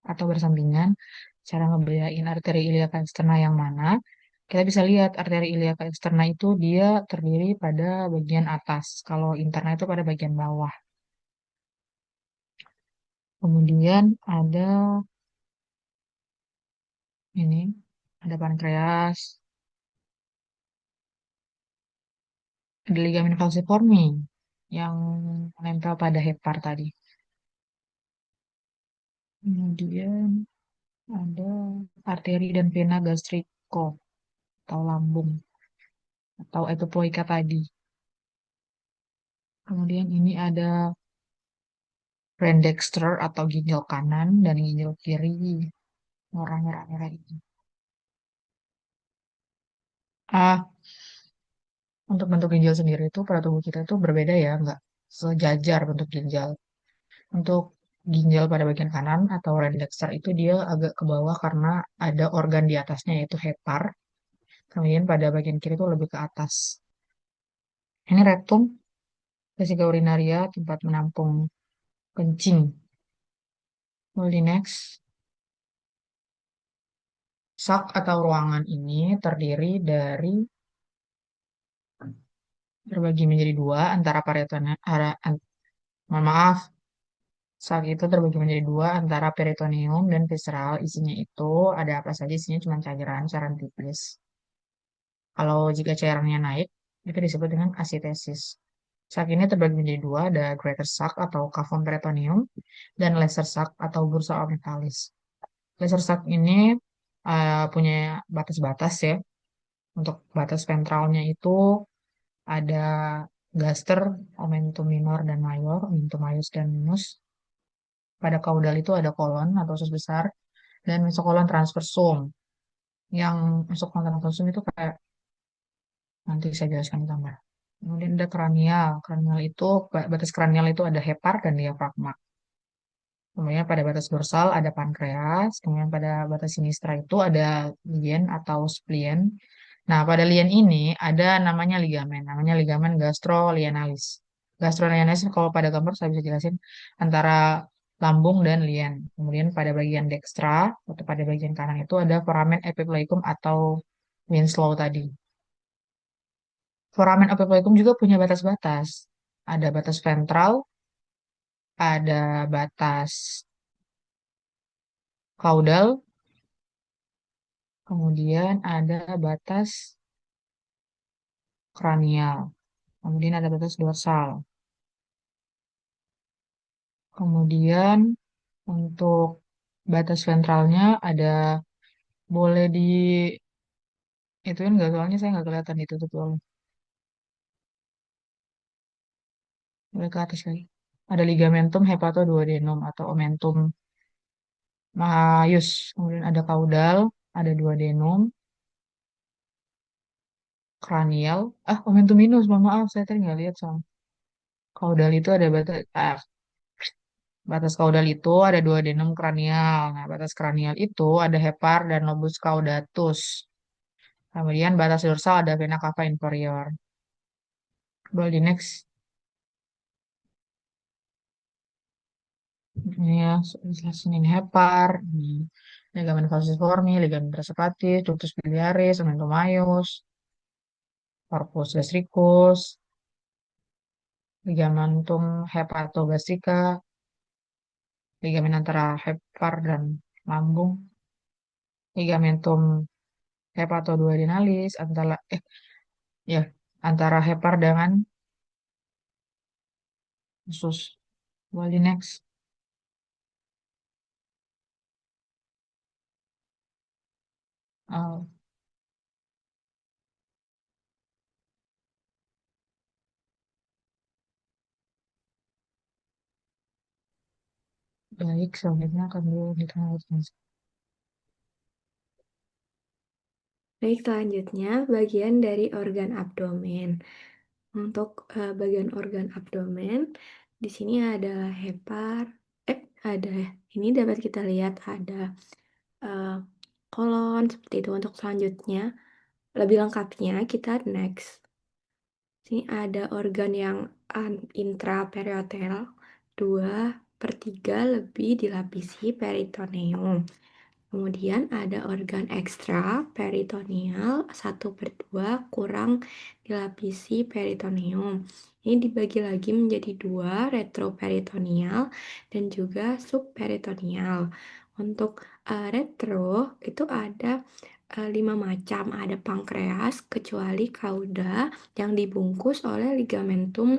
atau bersampingan. Cara ngebedain arteri iliaka eksterna yang mana, kita bisa lihat arteri iliaka eksterna itu dia terdiri pada bagian atas, kalau interna itu pada bagian bawah. Kemudian ada ini, ada pankreas, ada ligamen falciformi yang menempel pada hepar tadi. Kemudian ada arteri dan vena gastriko atau lambung atau epiploika tadi. Kemudian ini ada Rendexter atau ginjal kanan dan ginjal kiri, warna merah-merah itu. Ah, untuk bentuk ginjal sendiri itu pada tubuh kita itu berbeda ya, nggak sejajar bentuk ginjal. Untuk ginjal pada bagian kanan atau Rendexter itu dia agak ke bawah karena ada organ di atasnya yaitu hepar. Kemudian pada bagian kiri itu lebih ke atas. Ini rektum, vesika urinaria, tempat menampung kencing. Multi next. Sak atau ruangan ini terdiri dari terbagi menjadi dua antara peritoneum, mohon maaf, sak itu terbagi menjadi dua antara peritoneum dan visceral. Isinya itu ada apa saja? Isinya cuma cairan tipis. Kalau jika cairannya naik, itu disebut dengan asitesis. Sak ini terbagi menjadi dua, ada greater sac atau cavum peritoneum dan lesser sac atau bursa omentalis. Lesser sac ini punya batas-batas ya. Untuk batas ventralnya itu ada gaster, omentum minor dan mayor, omentum maius dan minus. Pada kaudal itu ada kolon atau usus besar dan mesokolon transversum. Yang mesokolon transversum itu kayak nanti saya jelaskan di gambar. Kemudian ada kranial. Kranial itu batas kranial itu ada hepar dan diafragma. Kemudian pada batas dorsal ada pankreas. Kemudian pada batas sinistra itu ada lien atau splien. Nah, pada lien ini ada namanya ligamen gastrolienalis. Gastrolienalis kalau pada gambar saya bisa jelasin antara lambung dan lien. Kemudian pada bagian dekstra atau pada bagian kanan itu ada foramen epiploikum atau Winslow tadi. Foramen epiploikum juga punya batas-batas. Ada batas ventral, ada batas kaudal, kemudian ada batas kranial, kemudian ada batas dorsal. Kemudian untuk batas ventralnya ada boleh di ituin nggak, soalnya saya nggak kelihatan ditutup oleh, boleh ke atas lagi. Ada ligamentum hepatoduodenum atau omentum maius. Kemudian ada kaudal, ada duodenum, kranial. Omentum minus, mohon maaf saya tadi nggak lihat soal. Kaudal itu ada batas kaudal itu ada duodenum kranial. Nah, batas kranial itu ada hepar dan lobus caudatus. Kemudian batas dorsal ada vena cava inferior. Boleh di next. Ini ya, ini hepar, ini ligamen falciformis, ligamen pressephatis, ductus biliaris, omentomaeus, corpus gastricus, ligamentum hepatogastrica, ligamen antara hepar dan lambung, ligamentum hepatoduodenalis, ya, antara hepar dengan usus Walinex. Oh, baik, selanjutnya akan dulu ditanggapi. Baik, selanjutnya bagian dari organ abdomen. Untuk bagian organ abdomen, di sini ada hepar, ada ini dapat kita lihat ada eh, kolon seperti itu. Untuk selanjutnya, lebih lengkapnya kita next. Sini ada organ yang intraperiotel, 2/3 lebih dilapisi peritoneum. Kemudian ada organ ekstra peritoneal 1/2 kurang dilapisi peritoneum. Ini dibagi lagi menjadi dua, retroperitoneal dan juga subperitoneal. Untuk retro itu ada 5 macam. Ada pankreas kecuali kauda yang dibungkus oleh ligamentum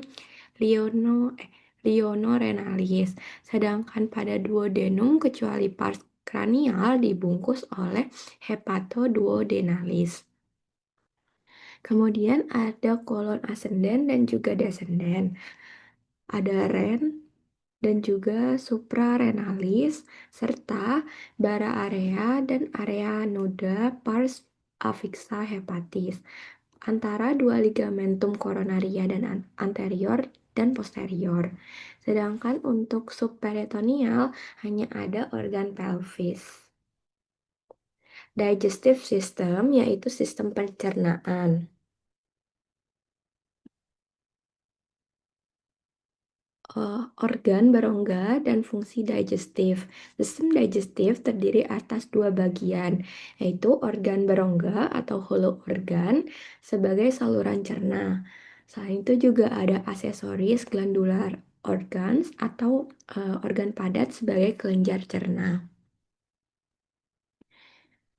Liono, Lionorenalis. Sedangkan pada duodenum kecuali pars kranial dibungkus oleh hepatoduodenalis. Kemudian ada kolon ascendens dan juga descendens. Ada ren dan juga suprarenalis serta bara area dan area nuda pars afixa hepatis antara dua ligamentum coronaria dan anterior dan posterior. Sedangkan untuk subperitoneal hanya ada organ pelvis. Digestive system yaitu sistem pencernaan. Organ berongga dan fungsi digestif. Sistem digestif terdiri atas dua bagian, yaitu organ berongga atau hollow organ sebagai saluran cerna. Selain itu juga ada aksesoris glandular organs atau organ padat sebagai kelenjar cerna.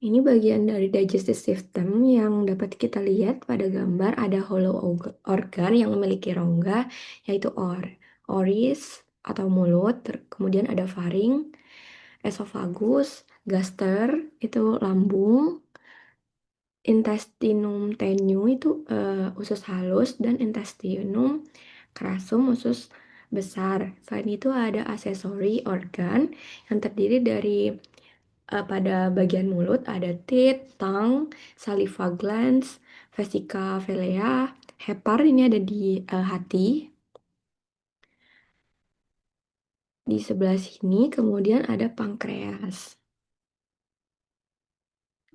Ini bagian dari digestive system yang dapat kita lihat pada gambar ada hollow organ yang memiliki rongga yaitu oris atau mulut, kemudian ada faring, esophagus, gaster itu lambung, intestinum tenue itu usus halus dan intestinum crassum usus besar. Selain itu ada aksesori organ yang terdiri dari pada bagian mulut ada teeth, tongue, saliva glands, vesica vilea, hepar ini ada di hati. Di sebelah sini kemudian ada pankreas.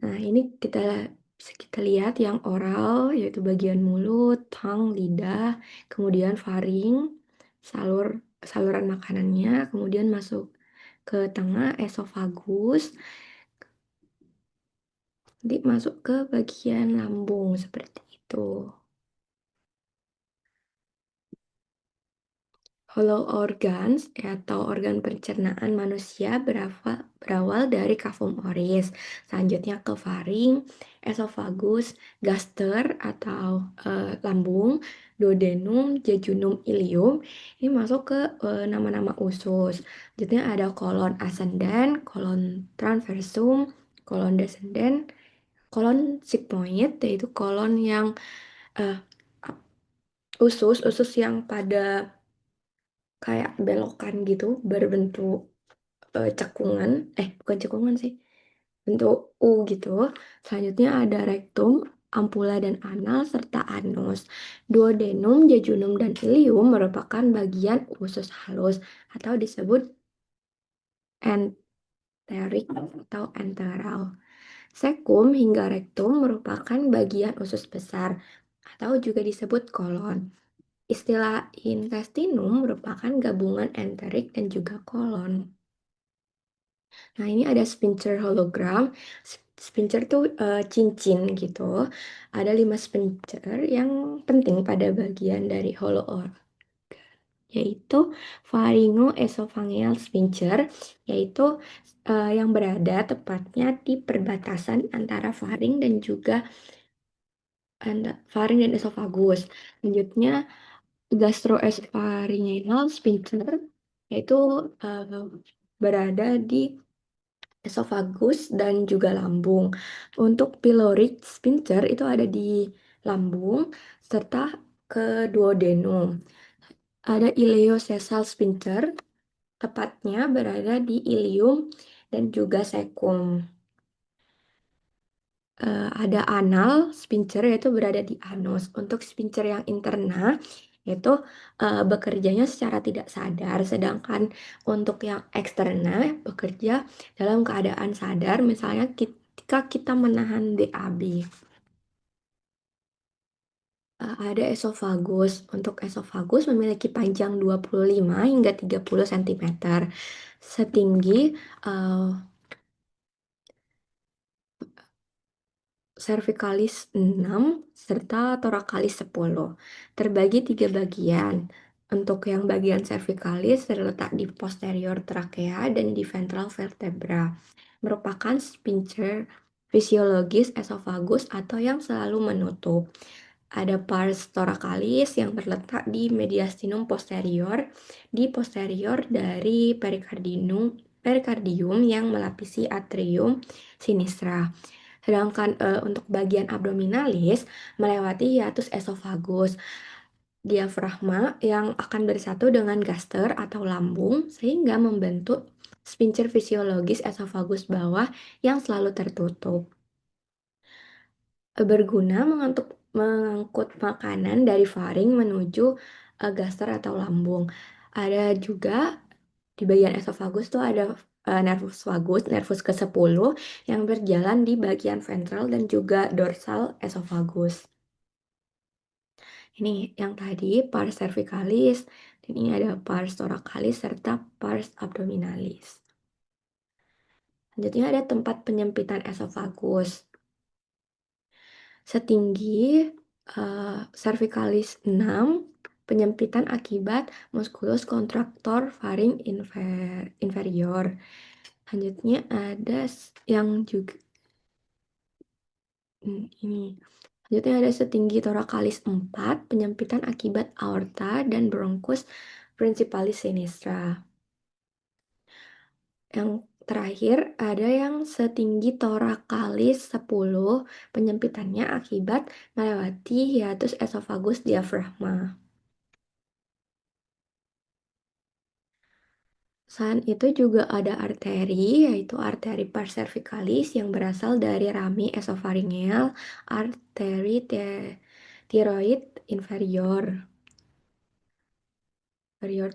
Nah, ini kita kita lihat yang oral yaitu bagian mulut, tongue, lidah, kemudian faring, salur saluran makanannya, kemudian masuk ke tengah esofagus, nanti masuk ke bagian lambung seperti itu. Hollow organs atau organ pencernaan manusia berawal dari kafum oris, selanjutnya ke faring, esofagus, gaster atau lambung, duodenum, jejunum, ileum. Ini masuk ke nama-nama usus. Selanjutnya ada kolon ascendens, kolon transversum, kolon descendens, kolon sigmoid, yaitu kolon yang eh, usus yang pada kayak belokan gitu berbentuk cekungan bukan cekungan sih, bentuk U gitu. Selanjutnya ada rektum, ampula dan anal serta anus. Duodenum, jejunum dan ileum merupakan bagian usus halus atau disebut enterik atau enteral. Sekum hingga rektum merupakan bagian usus besar atau juga disebut kolon. Istilah intestinum merupakan gabungan enterik dan juga kolon. Nah, ini ada sphincter hologram. Sphincter tuh cincin gitu. Ada 5 sphincter yang penting pada bagian dari yaitu pharyngoesophageal sphincter, yaitu yang berada tepatnya di perbatasan antara faring dan esofagus. Selanjutnya gastroesophageal sphincter, yaitu eh, berada di esofagus dan juga lambung. Untuk pyloric sphincter itu ada di lambung serta ke duodenum. Ada ileocecal sphincter, tepatnya berada di ilium dan juga cecum. Ada anal sphincter yaitu berada di anus. Untuk sphincter yang interna itu bekerjanya secara tidak sadar, sedangkan untuk yang eksterna bekerja dalam keadaan sadar, misalnya ketika kita menahan BAB. Ada esofagus. Untuk esofagus memiliki panjang 25 hingga 30 cm, setinggi eh, cervicalis 6 serta thoracalis 10. Terbagi 3 bagian. Untuk yang bagian cervicalis terletak di posterior trachea dan di ventral vertebra. Merupakan sphincter fisiologis esofagus atau yang selalu menutup. Ada pars thoracalis yang terletak di mediastinum posterior, di posterior dari perikardium yang melapisi atrium sinistra. Sedangkan untuk bagian abdominalis melewati hiatus esofagus, diafragma yang akan bersatu dengan gaster atau lambung sehingga membentuk sphincter fisiologis esofagus bawah yang selalu tertutup. Berguna mengangkut makanan dari faring menuju gaster atau lambung. Ada juga di bagian esofagus tuh ada nervus vagus, nervus ke-10 yang berjalan di bagian ventral dan juga dorsal esofagus. Ini yang tadi pars cervicalis, dan ini ada pars thoracalis serta pars abdominalis. Selanjutnya ada tempat penyempitan esofagus. Setinggi cervicalis 6, penyempitan akibat musculus contractor faring inferior. Selanjutnya ada yang juga ini. Selanjutnya ada setinggi thoracalis 4, penyempitan akibat aorta dan bronchus principalis sinistra. Yang terakhir ada yang setinggi thoracalis 10, penyempitannya akibat melewati hiatus esofagus diafragma. Selain itu juga ada arteri, yaitu arteri pars cervicalis yang berasal dari rami esopharyngeal, arteri tiroid inferior,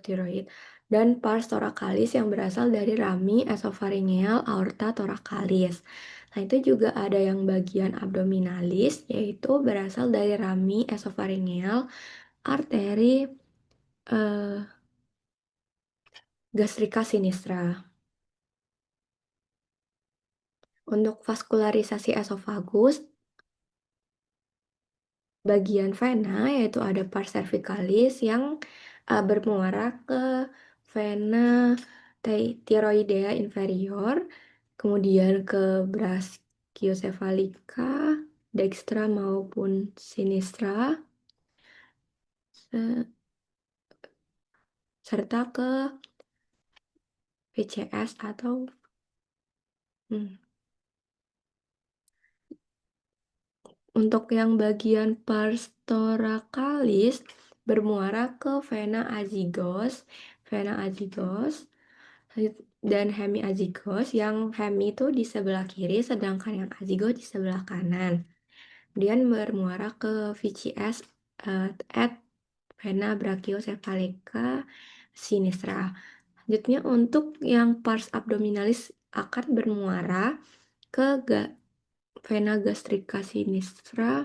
tiroid, dan pars thoracalis yang berasal dari rami esopharyngeal, aorta thoracalis. Nah, itu juga ada yang bagian abdominalis, yaitu berasal dari rami esopharyngeal, arteri eh, gastrica sinistra. Untuk vaskularisasi esofagus, bagian vena yaitu ada pars cervicalis yang bermuara ke vena tiroidea inferior, kemudian ke brachiocephalica dextra maupun sinistra, serta ke VCS atau hmm, untuk yang bagian pars thoracalis bermuara ke vena azygos dan hemiazygos. Yang hemi itu di sebelah kiri, sedangkan yang azygos di sebelah kanan. Kemudian bermuara ke VCS at vena brachiocephalica sinistra. Selanjutnya untuk yang pars abdominalis akan bermuara ke vena gastrica sinistra,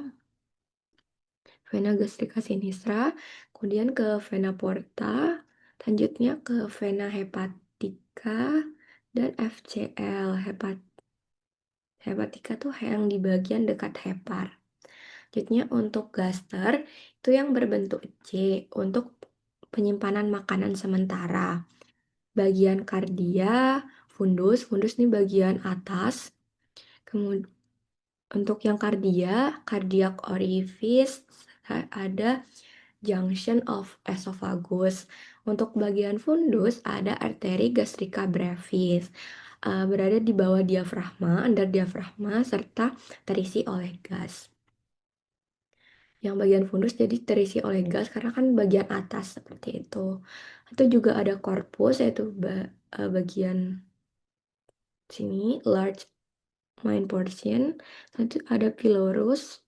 kemudian ke vena porta, lanjutnya ke vena hepatica, dan FCL. Hepatika tuh yang di bagian dekat hepar. Selanjutnya untuk gaster, itu yang berbentuk C, untuk penyimpanan makanan sementara. Bagian kardia, fundus ini bagian atas. Kemudian untuk yang kardia, cardiac orifice, ada junction of esophagus. Untuk bagian fundus ada arteri gastrica brevis, berada di bawah diafragma, under diafragma, serta terisi oleh gas. Yang bagian fundus jadi terisi oleh gas karena kan bagian atas seperti itu. Atau juga ada corpus, yaitu bagian sini, large main portion. Nanti ada pylorus.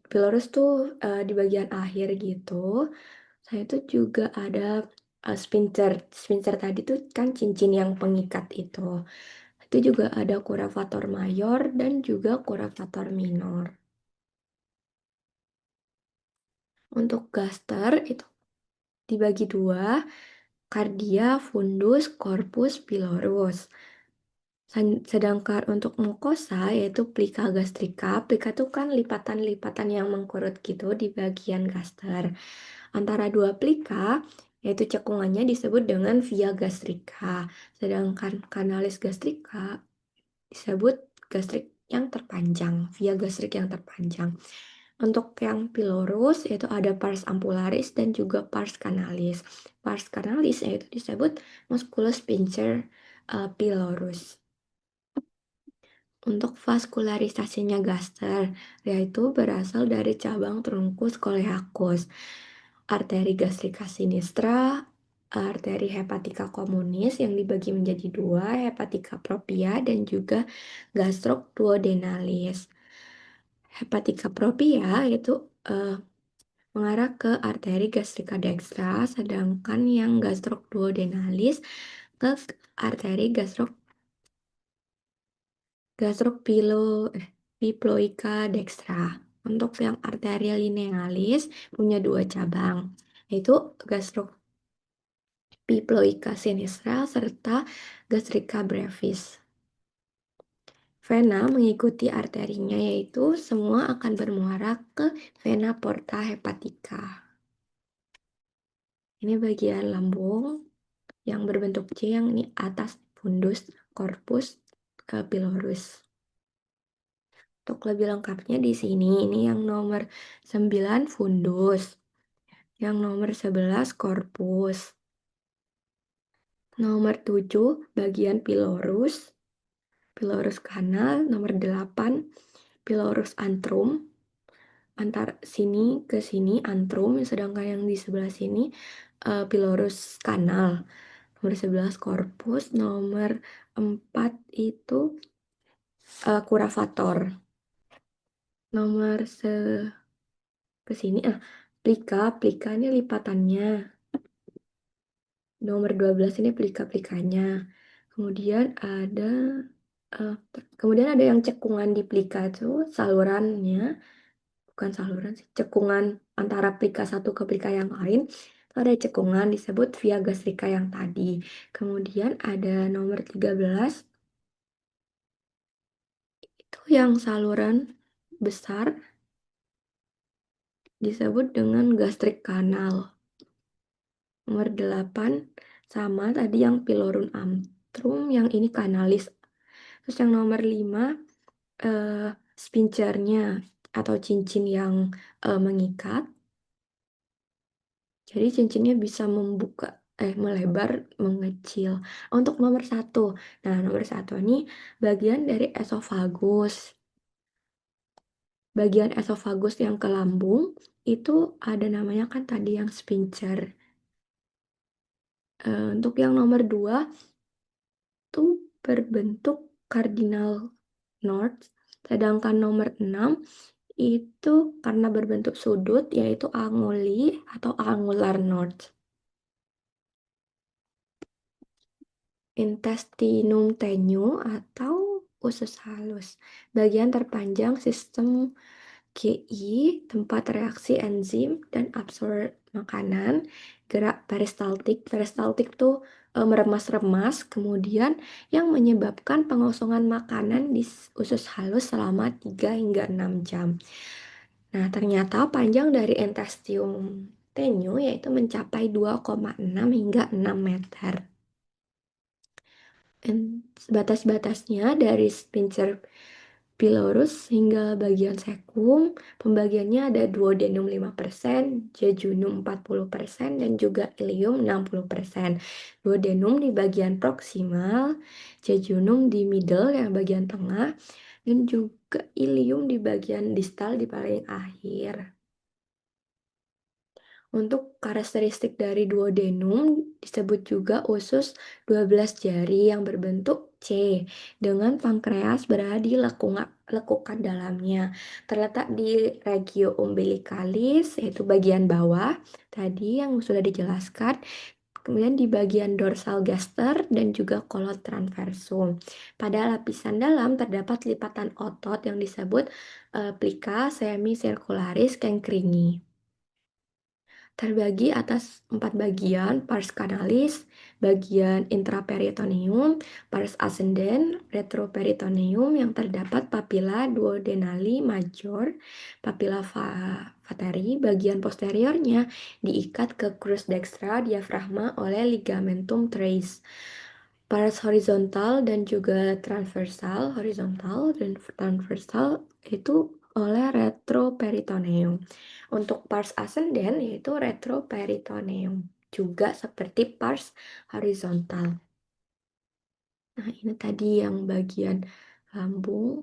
Pylorus tuh di bagian akhir gitu. Saya tuh juga ada sphincter. Sphincter tadi tuh kan cincin yang pengikat itu. Itu juga ada curvator mayor dan juga curvator minor. Untuk gaster itu dibagi dua, kardia, fundus, corpus, pylorus. Sedangkan untuk mukosa yaitu plika gastrika. Plika itu kan lipatan-lipatan yang mengkurut gitu di bagian gaster. Antara dua plika yaitu cekungannya disebut dengan via gastrika. Sedangkan kanalis gastrika disebut gastrik yang terpanjang, via gastrik yang terpanjang. Untuk yang pylorus yaitu ada pars ampularis dan juga pars canalis. Pars canalis yaitu disebut musculus sphincter pylorus. Untuk vaskularisasinya gaster, yaitu berasal dari cabang trunkus coleacus, arteri gastrika sinistra, arteri hepatika communis yang dibagi menjadi dua, hepatika propia dan juga gastroduodenalis. Hepatika propia itu mengarah ke arteri gastrika dextra, sedangkan yang gastroduodenalis ke arteri Biploica dextra. Untuk yang arteria linealis punya dua cabang, yaitu gastrobiploica sinistra serta gastrica brevis. Vena mengikuti arterinya, yaitu semua akan bermuara ke vena porta hepatica. Ini bagian lambung yang berbentuk C, yang ini atas fundus, corpus, pylorus. Untuk lebih lengkapnya di sini, ini yang nomor 9 fundus, yang nomor 11 corpus, nomor 7 bagian pylorus kanal, nomor 8 pylorus antrum, antar sini ke sini antrum, sedangkan yang di sebelah sini pylorus kanal, nomor 11 corpus, nomor 4 itu curvator, nomor ke sini plika ini lipatannya. Nomor 12 ini plika-plikanya. Kemudian ada eh, kemudian ada yang cekungan di plika itu salurannya, bukan saluran sih, cekungan antara plika satu ke plika yang lain. Itu ada cekungan disebut via gastrika yang tadi. Kemudian ada nomor 13 itu yang saluran besar disebut dengan gastrik kanal. Nomor 8 sama tadi yang pilorum antrum, yang ini kanalis. Terus yang nomor 5 spincernya atau cincin yang mengikat. Jadi cincinnya bisa melebar, mengecil. Untuk nomor 1. Nah, nomor 1 ini bagian dari esofagus. Bagian esofagus yang ke lambung itu ada namanya kan tadi yang sphincter. Untuk yang nomor 2 itu berbentuk cardinal north, sedangkan nomor 6 itu karena berbentuk sudut yaitu anguli atau angular north. Intestinum tenue atau usus halus, bagian terpanjang sistem GI, tempat reaksi enzim dan absorb makanan. Gerak peristaltik. Peristaltik tuh meremas-remas, kemudian yang menyebabkan pengosongan makanan di usus halus selama 3 hingga 6 jam. Nah, ternyata panjang dari intestium tenyu yaitu mencapai 2,6 hingga 6 meter. Batas-batasnya dari sphincter pylorus hingga bagian sekum, pembagiannya ada duodenum 5%, jejunum 40%, dan juga ilium 60%. Duodenum di bagian proksimal, jejunum di middle yang bagian tengah, dan juga ilium di bagian distal di paling akhir. Untuk karakteristik dari duodenum disebut juga usus 12 jari yang berbentuk C dengan pankreas berada di lekukan dalamnya. Terletak di regio umbilicalis yaitu bagian bawah tadi yang sudah dijelaskan. Kemudian di bagian dorsal gaster dan juga kolon transversum. Pada lapisan dalam terdapat lipatan otot yang disebut plica semicircularis cancrini. Terbagi atas 4 bagian, pars canalis, bagian intraperitoneum, pars ascendens, retroperitoneum yang terdapat papilla duodenali major, papilla vateri, bagian posteriornya diikat ke crus dextra diafragma oleh ligamentum teres. Pars horizontal dan juga horizontal dan transversal itu oleh retroperitoneum. Untuk pars ascendens yaitu retroperitoneum, juga seperti pars horizontal. Nah, ini tadi yang bagian lambung,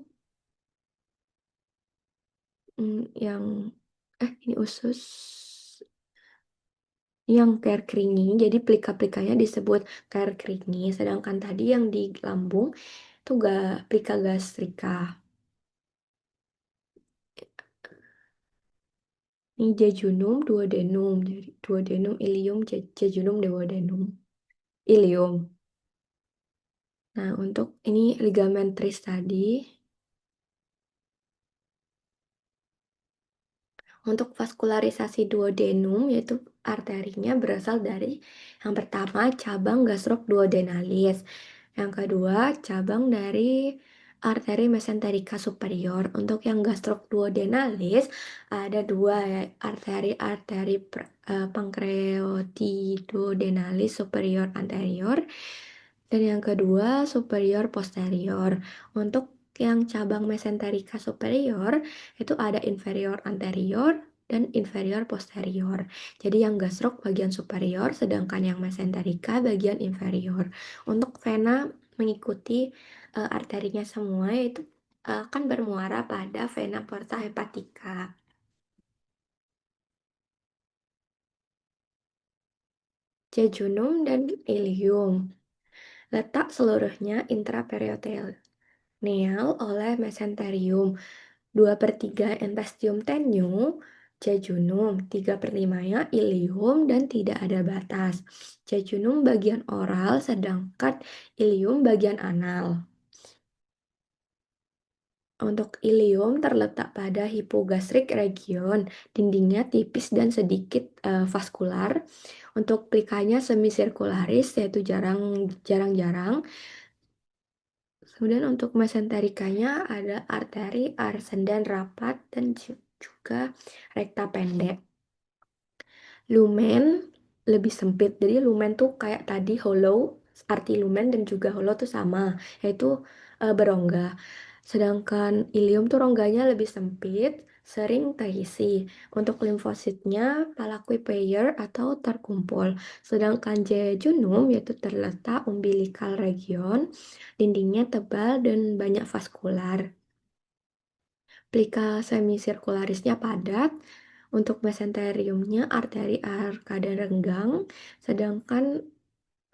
yang ini usus yang Kerkringi. Jadi plika-plikanya disebut Kerkringi, sedangkan tadi yang di lambung itu plika gastrika. Ini jejunum, duodenum, jadi duodenum, ilium, jejunum, duodenum, ilium. Nah, untuk ini ligamen tris tadi, untuk vaskularisasi duodenum, yaitu arterinya berasal dari yang pertama cabang gastroduodenalis, yang kedua cabang dari arteri mesenterica superior. Untuk yang gastroduodenalis ada dua ya, arteri pankreatiduodenalis superior anterior dan yang kedua superior posterior. Untuk yang cabang mesenterica superior itu ada inferior anterior dan inferior posterior. Jadi yang gastrok bagian superior, sedangkan yang mesenterica bagian inferior. Untuk vena mengikuti arterinya semua, yaitu akan bermuara pada vena porta hepatica. Jejunum dan ilium. Letak seluruhnya intraperitoneal oleh mesenterium. 2/3 intestium tenyu, jejunum, 3/5-nya ilium, dan tidak ada batas. Jejunum bagian oral, sedangkan ilium bagian anal. Untuk ilium terletak pada hypogastrik region, dindingnya tipis dan sedikit vaskular. Untuk plikanya semisirkularis, yaitu jarang-jarang. Kemudian untuk mesenterikanya ada arteri ascendens rapat dan juga rekta pendek. Lumen lebih sempit. Jadi lumen tuh kayak tadi hollow, arti lumen dan juga hollow tuh sama, yaitu berongga. Sedangkan ilium tuh rongganya lebih sempit, sering terisi. Untuk limfositnya plakophile atau terkumpul. Sedangkan jejunum yaitu terletak umbilical region, dindingnya tebal dan banyak vaskular. Plika semisirkularisnya padat. Untuk mesenteriumnya arteri arkada renggang, sedangkan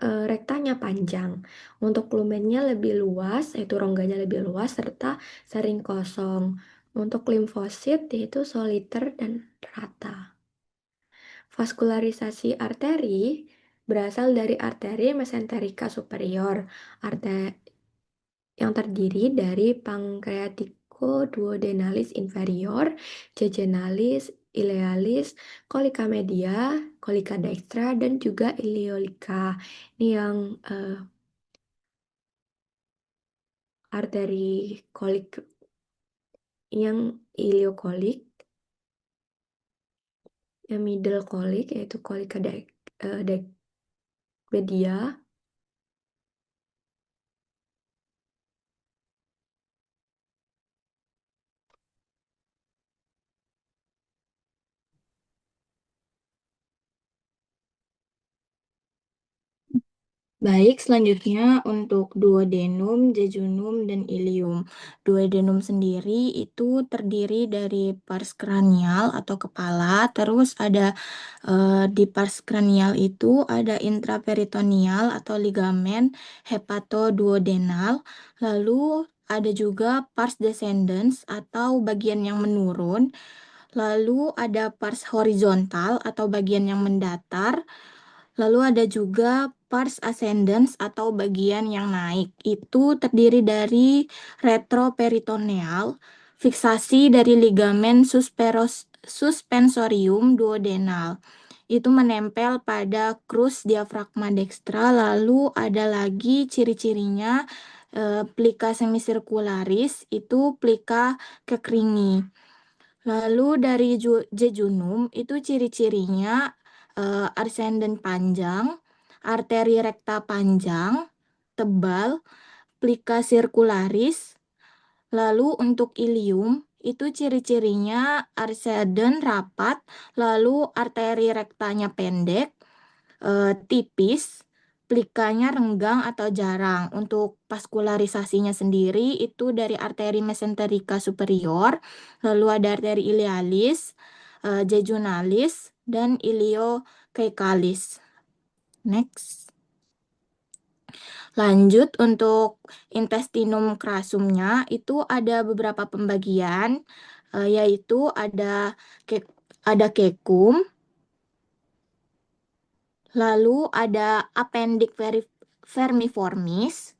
rektanya panjang. Untuk lumennya lebih luas, yaitu rongganya lebih luas serta sering kosong. Untuk limfosit yaitu soliter dan rata. Vaskularisasi arteri berasal dari arteri mesenterica superior, arteri yang terdiri dari pankreatikum duodenalis inferior, jejunalis, ilealis, kolika media, kolika dextra, dan juga iliolika. Ini yang arteri kolik yang iliokolik, yang middle kolik yaitu kolika media. Baik, selanjutnya untuk duodenum, jejunum, dan ilium. Duodenum sendiri itu terdiri dari pars kranial atau kepala, terus ada di pars kranial itu ada intraperitoneal atau ligamen hepatoduodenal, lalu ada juga pars descendens atau bagian yang menurun, lalu ada pars horizontal atau bagian yang mendatar. Lalu ada juga pars ascendens atau bagian yang naik. Itu terdiri dari retroperitoneal, fiksasi dari ligamen suspensorium duodenal. Itu menempel pada krus diafragma dekstra. Lalu ada lagi ciri-cirinya plika semisirkularis, itu plika kekringi. Lalu dari jejunum itu ciri-cirinya arsenden panjang, arteri rekta panjang, tebal, plika sirkularis. Lalu untuk ilium itu ciri-cirinya arsenden rapat, lalu arteri rektanya pendek, tipis, plikanya renggang atau jarang. Untuk vaskularisasinya sendiri itu dari arteri mesenterika superior, lalu ada arteri ilialis, jejunalis, dan iliocecalis. Next. Lanjut untuk intestinum crassumnya itu ada beberapa pembagian, yaitu ada kekum, lalu ada appendix vermiformis,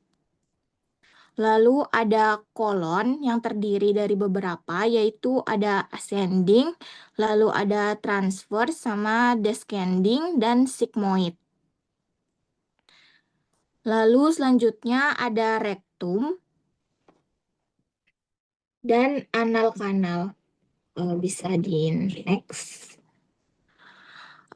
lalu ada kolon yang terdiri dari beberapa, yaitu ada ascending, lalu ada transverse sama descending dan sigmoid. Lalu selanjutnya ada rektum dan anal kanal. Bisa di next.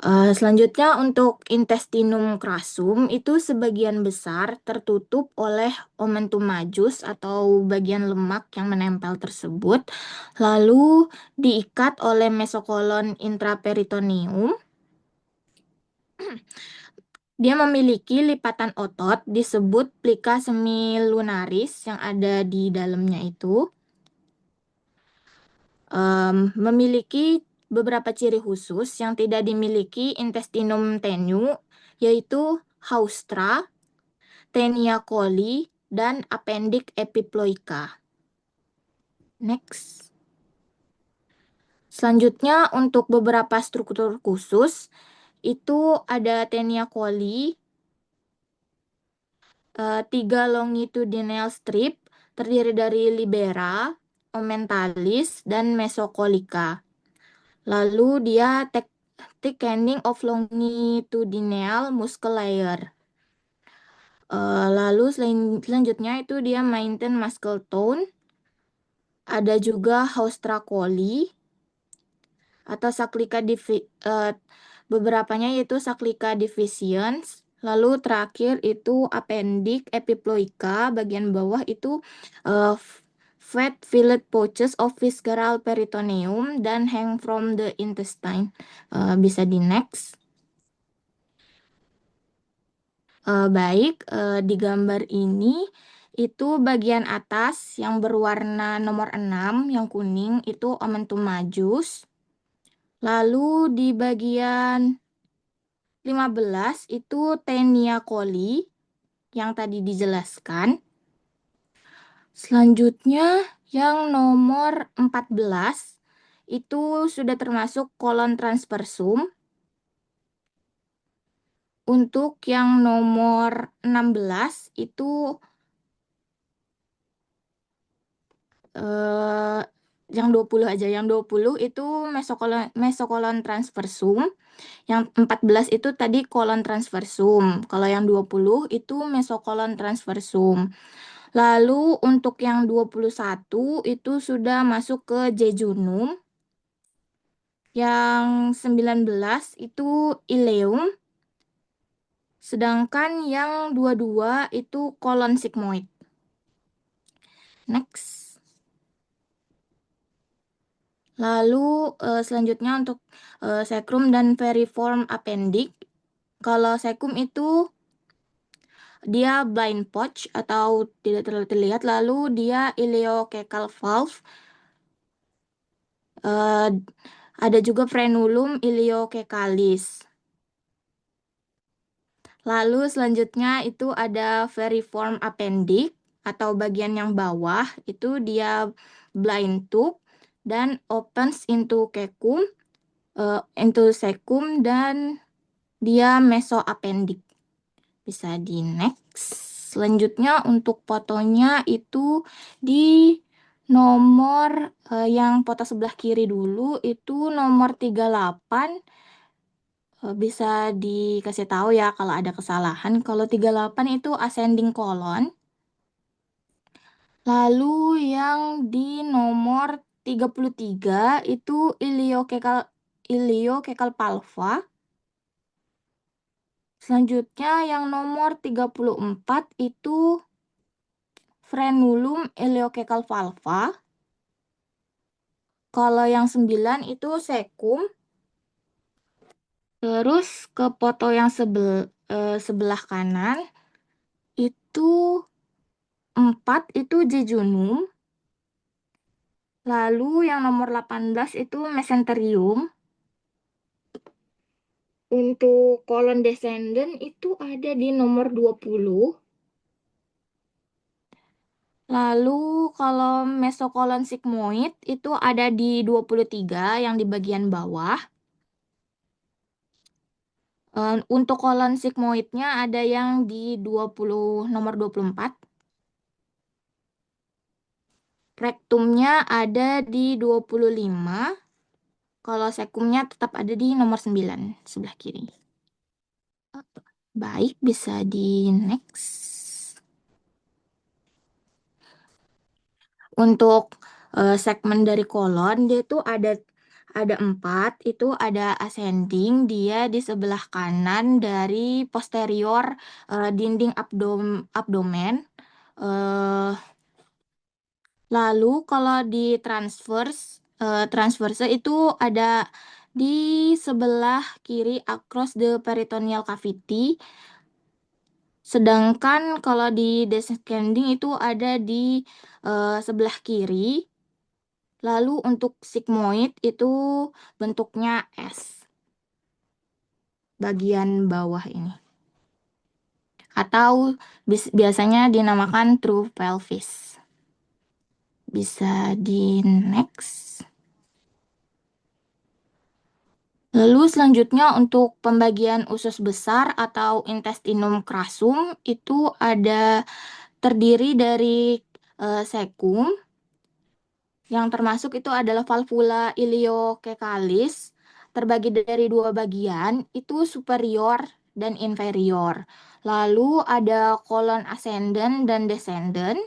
Selanjutnya untuk intestinum crassum itu sebagian besar tertutup oleh omentum majus atau bagian lemak yang menempel tersebut, lalu diikat oleh mesokolon intraperitoneum. Dia memiliki lipatan otot disebut plica semilunaris yang ada di dalamnya itu. Memiliki beberapa ciri khusus yang tidak dimiliki intestinum tenue, yaitu haustra, Taenia coli, dan appendix epiploica. Next. Selanjutnya untuk beberapa struktur khusus, itu ada Taenia coli, 3 longitudinal strip, terdiri dari libera, ommentalis, dan mesocolika. Lalu dia thickening of longitudinal muscle layer. Lalu selanjutnya itu dia maintain muscle tone. Ada juga Haustra coli atau beberapanya yaitu Sacclica difficens. Lalu terakhir itu appendix epiploica, bagian bawah itu fat fillet pouches of visceral peritoneum dan hang from the intestine. Bisa di next. Baik, di gambar ini itu bagian atas yang berwarna nomor 6 yang kuning itu omentum majus. Lalu di bagian 15 itu Taenia coli yang tadi dijelaskan. Selanjutnya yang nomor 14 itu sudah termasuk kolon transversum. Untuk yang nomor 16 itu eh, yang 20 aja. Yang 20 itu mesokolon transversum. Yang 14 itu tadi kolon transversum. Kalau yang 20 itu mesokolon transversum. Lalu untuk yang 21 itu sudah masuk ke jejunum. Yang 19 itu ileum. Sedangkan yang 22 itu kolon sigmoid. Next. Lalu selanjutnya untuk sekrum dan veriform appendix. Kalau sekum itu dia blind pouch atau tidak terlalu terlihat. Lalu dia ileocecal valve. Eh, ada juga frenulum ileocecalis. Lalu selanjutnya itu ada veriform appendix atau bagian yang bawah itu dia blind tube dan opens into cecum dan dia mesoappendix. Bisa di next. Selanjutnya untuk fotonya itu di nomor yang foto sebelah kiri dulu itu nomor 38. Bisa dikasih tahu ya kalau ada kesalahan. Kalau 38 itu ascending colon. Lalu yang di nomor 33 itu iliocecal palva. Selanjutnya yang nomor 34 itu frenulum iliocecal valva. Kalau yang 9 itu secum. Terus ke foto yang sebelah kanan itu 4 itu jejunum. Lalu yang nomor 18 itu mesenterium. Untuk kolon descendant itu ada di nomor 20. Lalu kalau mesokolon sigmoid itu ada di 23 yang di bagian bawah. Untuk kolon sigmoidnya ada yang di nomor 24. Rektumnya ada di 25. Kalau sekumnya tetap ada di nomor 9 sebelah kiri. Baik, bisa di next. Untuk segmen dari kolon dia itu ada 4, itu ada ascending, dia di sebelah kanan dari posterior dinding abdomen. Lalu kalau di transverse itu ada di sebelah kiri across the peritoneal cavity. Sedangkan kalau di descending itu ada di sebelah kiri. Lalu untuk sigmoid itu bentuknya S. Bagian bawah ini. Atau biasanya dinamakan true pelvis. Bisa di next. Lalu selanjutnya untuk pembagian usus besar atau intestinum crassum itu terdiri dari cecum. Yang termasuk itu adalah valvula iliocecalis, terbagi dari 2 bagian, itu superior dan inferior. Lalu ada kolon ascendant dan descendant.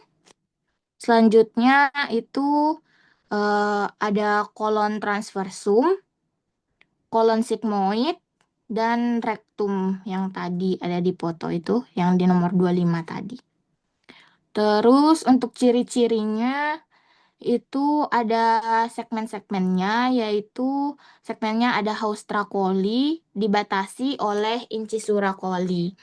Selanjutnya itu ada kolon transversum, kolon sigmoid, dan rectum yang tadi ada di foto itu, yang di nomor 25 tadi. Terus untuk ciri-cirinya itu ada segmen-segmennya, yaitu segmennya ada Haustra coli dibatasi oleh Incisura coli.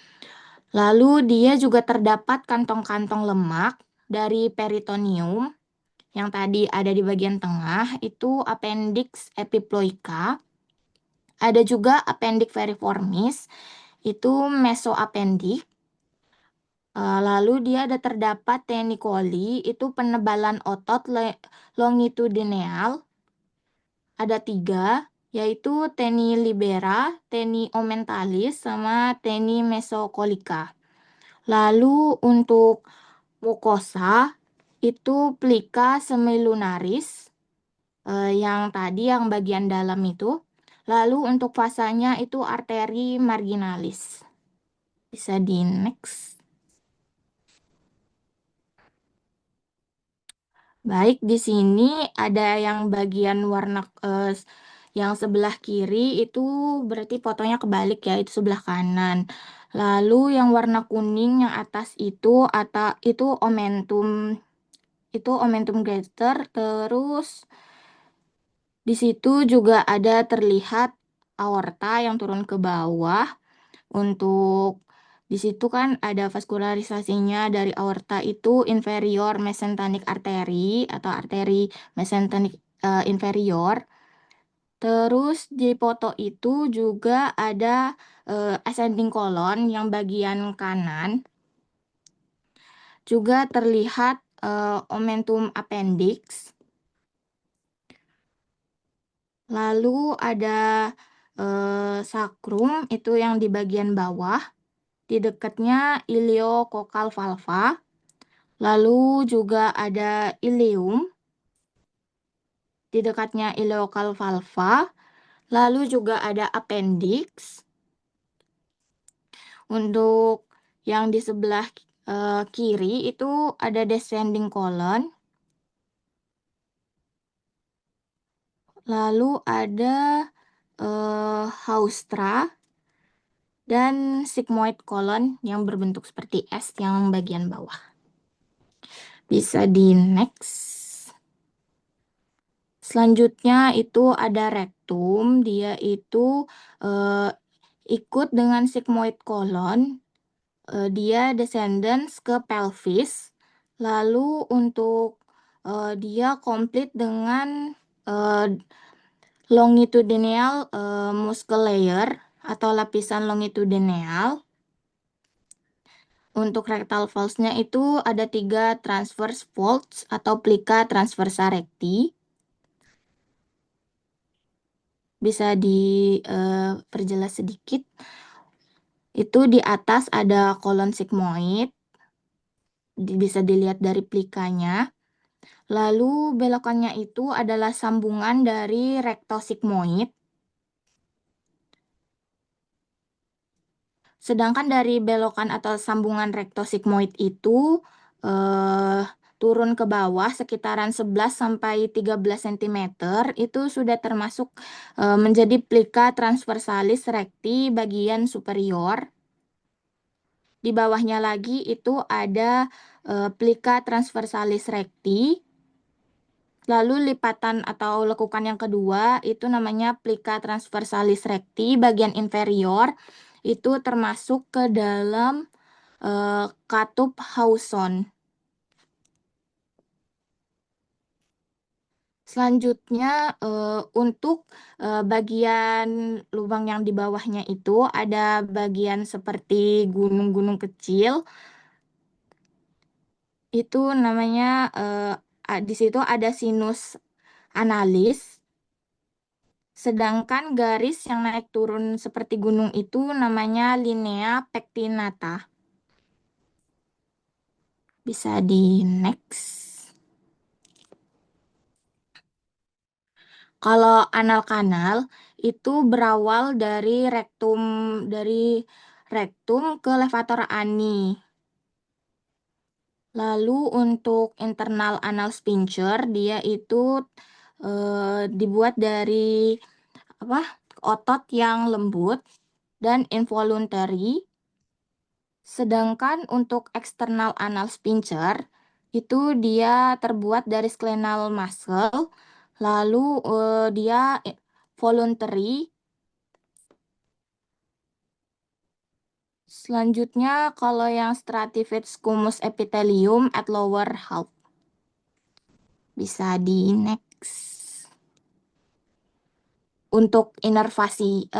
Lalu dia juga terdapat kantong-kantong lemak dari peritoneum yang tadi ada di bagian tengah, itu appendix epiploica. Ada juga appendix veriformis, itu mesoappendix. Lalu dia terdapat tenicoli, itu penebalan otot longitudinal. Ada 3, yaitu teni libera, teni ommentalis, sama teni mesocolica. Lalu untuk mukosa, itu plica semilunaris, yang tadi yang bagian dalam itu. Lalu untuk fasanya itu arteri marginalis. Bisa di next. Baik, di sini ada yang bagian warna yang sebelah kiri itu berarti fotonya kebalik ya, itu sebelah kanan. Lalu yang warna kuning yang atas itu omentum gesture. Terus di situ juga ada terlihat aorta yang turun ke bawah. Untuk di situ kan ada vaskularisasinya dari aorta itu inferior mesenteric artery atau arteri mesenteric inferior. Terus di foto itu juga ada ascending colon yang bagian kanan. Juga terlihat omentum appendix. Lalu ada sacrum itu yang di bagian bawah. Di dekatnya iliocokal valva. Lalu juga ada ileum di dekatnya ileokal valva. Lalu juga ada appendix. Untuk yang di sebelah kiri itu ada descending colon. Lalu ada haustra dan sigmoid colon yang berbentuk seperti S yang bagian bawah. Bisa di next. Selanjutnya itu ada rektum, dia itu ikut dengan sigmoid colon, dia descendants ke pelvis. Lalu untuk dia komplit dengan longitudinal muscle layer atau lapisan longitudinal. Untuk rectal folds-nya itu ada 3 transverse folds atau plica transversa recti. Bisa diperjelas sedikit. Itu di atas ada kolon sigmoid. Bisa dilihat dari plikanya. Lalu belokannya itu adalah sambungan dari rektosigmoid. Sedangkan dari belokan atau sambungan rektosigmoid itu turun ke bawah sekitaran 11 sampai 13 cm itu sudah termasuk menjadi plica transversalis recti bagian superior. Di bawahnya lagi itu ada plica transversalis recti. Lalu lipatan atau lekukan yang kedua itu namanya plica transversalis recti bagian inferior. Itu termasuk ke dalam katup Hauson. Selanjutnya untuk bagian lubang yang di bawahnya itu ada bagian seperti gunung-gunung kecil. Itu namanya di situ ada sinus analis. Sedangkan garis yang naik turun seperti gunung itu namanya linea pectinata. Bisa di next. Kalau anal kanal itu berawal dari rektum ke levator ani. Lalu untuk internal anal sphincter dia itu dibuat dari otot yang lembut dan involuntary. Sedangkan untuk eksternal anal sphincter itu dia terbuat dari sklenal muscle, lalu dia voluntary. Selanjutnya kalau yang stratified squamous epithelium at lower half. Bisa di next. Untuk inervasinya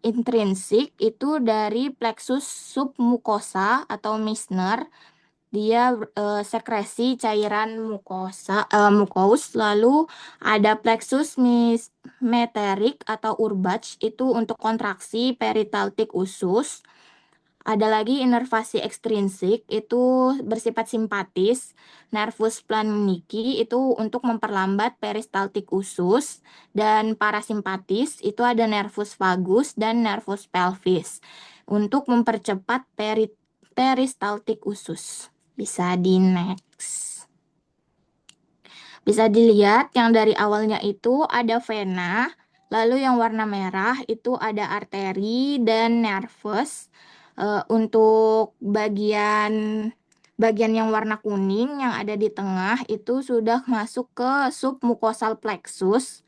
intrinsik itu dari plexus submucosa atau Meissner. Dia sekresi cairan mucous. Lalu ada plexus mesenteric atau urbach itu untuk kontraksi peritaltik usus. Ada lagi inervasi ekstrinsik, itu bersifat simpatis. Nervus planiki itu untuk memperlambat peristaltik usus. Dan parasimpatis itu ada nervus vagus dan nervus pelvis untuk mempercepat peristaltik usus. Bisa di next. Bisa dilihat yang dari awalnya itu ada vena, lalu yang warna merah itu ada arteri dan nervus. Untuk bagian yang warna kuning yang ada di tengah itu sudah masuk ke submukosal plexus.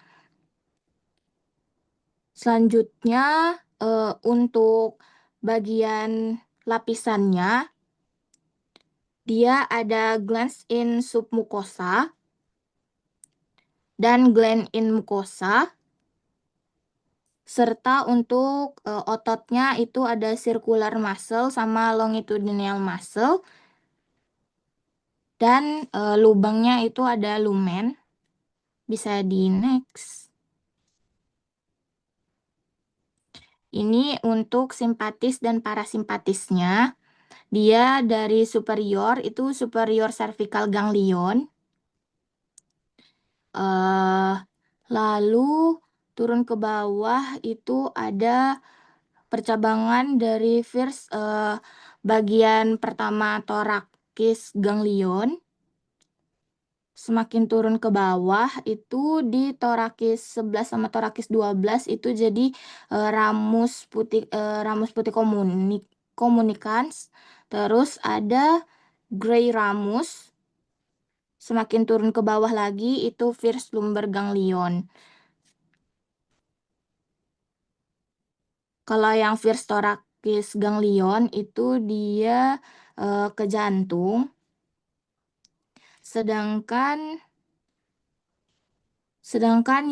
Selanjutnya untuk bagian lapisannya dia ada glands in submucosa dan gland in mucosa. Serta untuk ototnya itu ada circular muscle sama longitudinal muscle. Dan lubangnya itu ada lumen. Bisa di next. Ini untuk simpatis dan parasimpatisnya. Dia dari superior itu superior cervical ganglion. Lalu turun ke bawah itu ada percabangan dari first bagian pertama thoracis ganglion. Semakin turun ke bawah itu di thoracis 11 sama thoracis 12 itu jadi ramus putih communicans. Terus ada gray ramus. Semakin turun ke bawah lagi itu first lumbar ganglion. Kalau yang first thoracis ganglion itu dia ke jantung. Sedangkan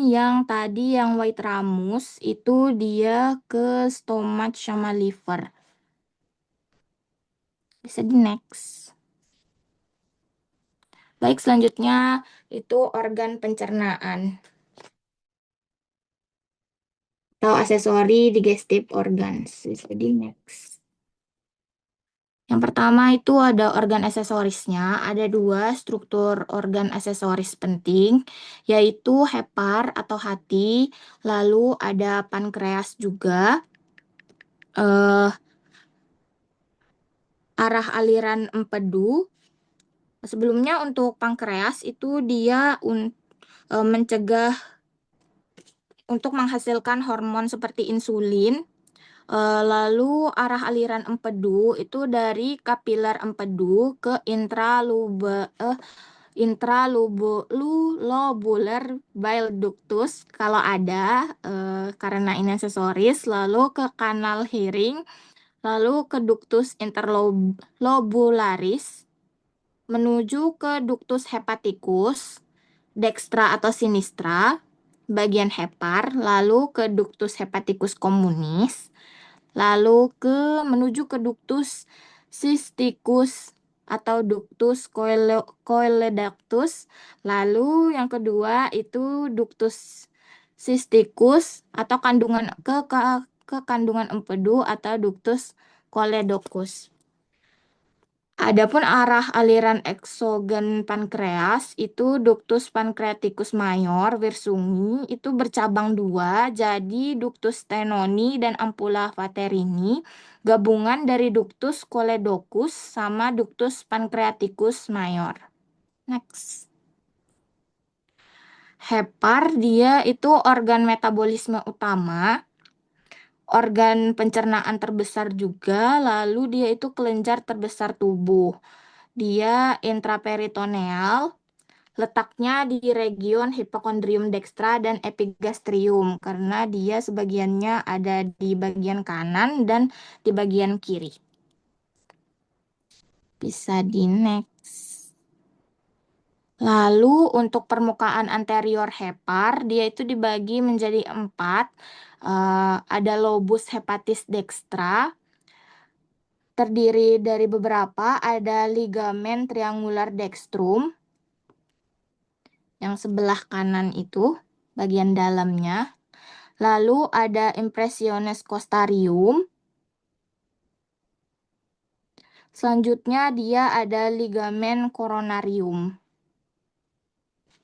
yang tadi yang white ramus itu dia ke stomach sama liver. Bisa di next. Baik, selanjutnya itu organ pencernaan atau aksesori digestive organs. Bisa di next. Yang pertama itu ada organ aksesorisnya. Ada 2 struktur organ aksesoris penting, yaitu hepar atau hati, lalu ada pankreas juga. Arah aliran empedu. Sebelumnya untuk pankreas itu dia mencegah untuk menghasilkan hormon seperti insulin. Lalu arah aliran empedu itu dari kapiler empedu ke intralobular bile ductus kalau ada karena ini aksesoris, lalu ke kanal hearing, lalu ke ductus interlobularis menuju ke ductus hepaticus dextra atau sinistra bagian hepar, lalu ke ductus hepaticus communis, lalu menuju ke ductus cysticus atau ductus coeledactus. Lalu yang kedua itu ductus cysticus atau kandungan ke kandungan empedu atau ductus coeledocus. Adapun arah aliran eksogen pankreas itu ductus pancreaticus mayor Wirsungi itu bercabang 2 jadi ductus stenoni dan ampulla vaterini gabungan dari ductus coeledocus sama ductus pancreaticus mayor. Next. Hepar dia itu organ metabolisme utama, organ pencernaan terbesar juga, lalu dia itu kelenjar terbesar tubuh. Dia intraperitoneal, letaknya di region hipokondrium dextra dan epigastrium karena dia sebagiannya ada di bagian kanan dan di bagian kiri. Bisa di next. Lalu untuk permukaan anterior hepar dia itu dibagi menjadi 4. Ada lobus hepatis dextra, terdiri dari beberapa, ada ligamen triangular dextrum yang sebelah kanan itu bagian dalamnya. Lalu ada impressiones costarium. Selanjutnya dia ada ligamen coronarium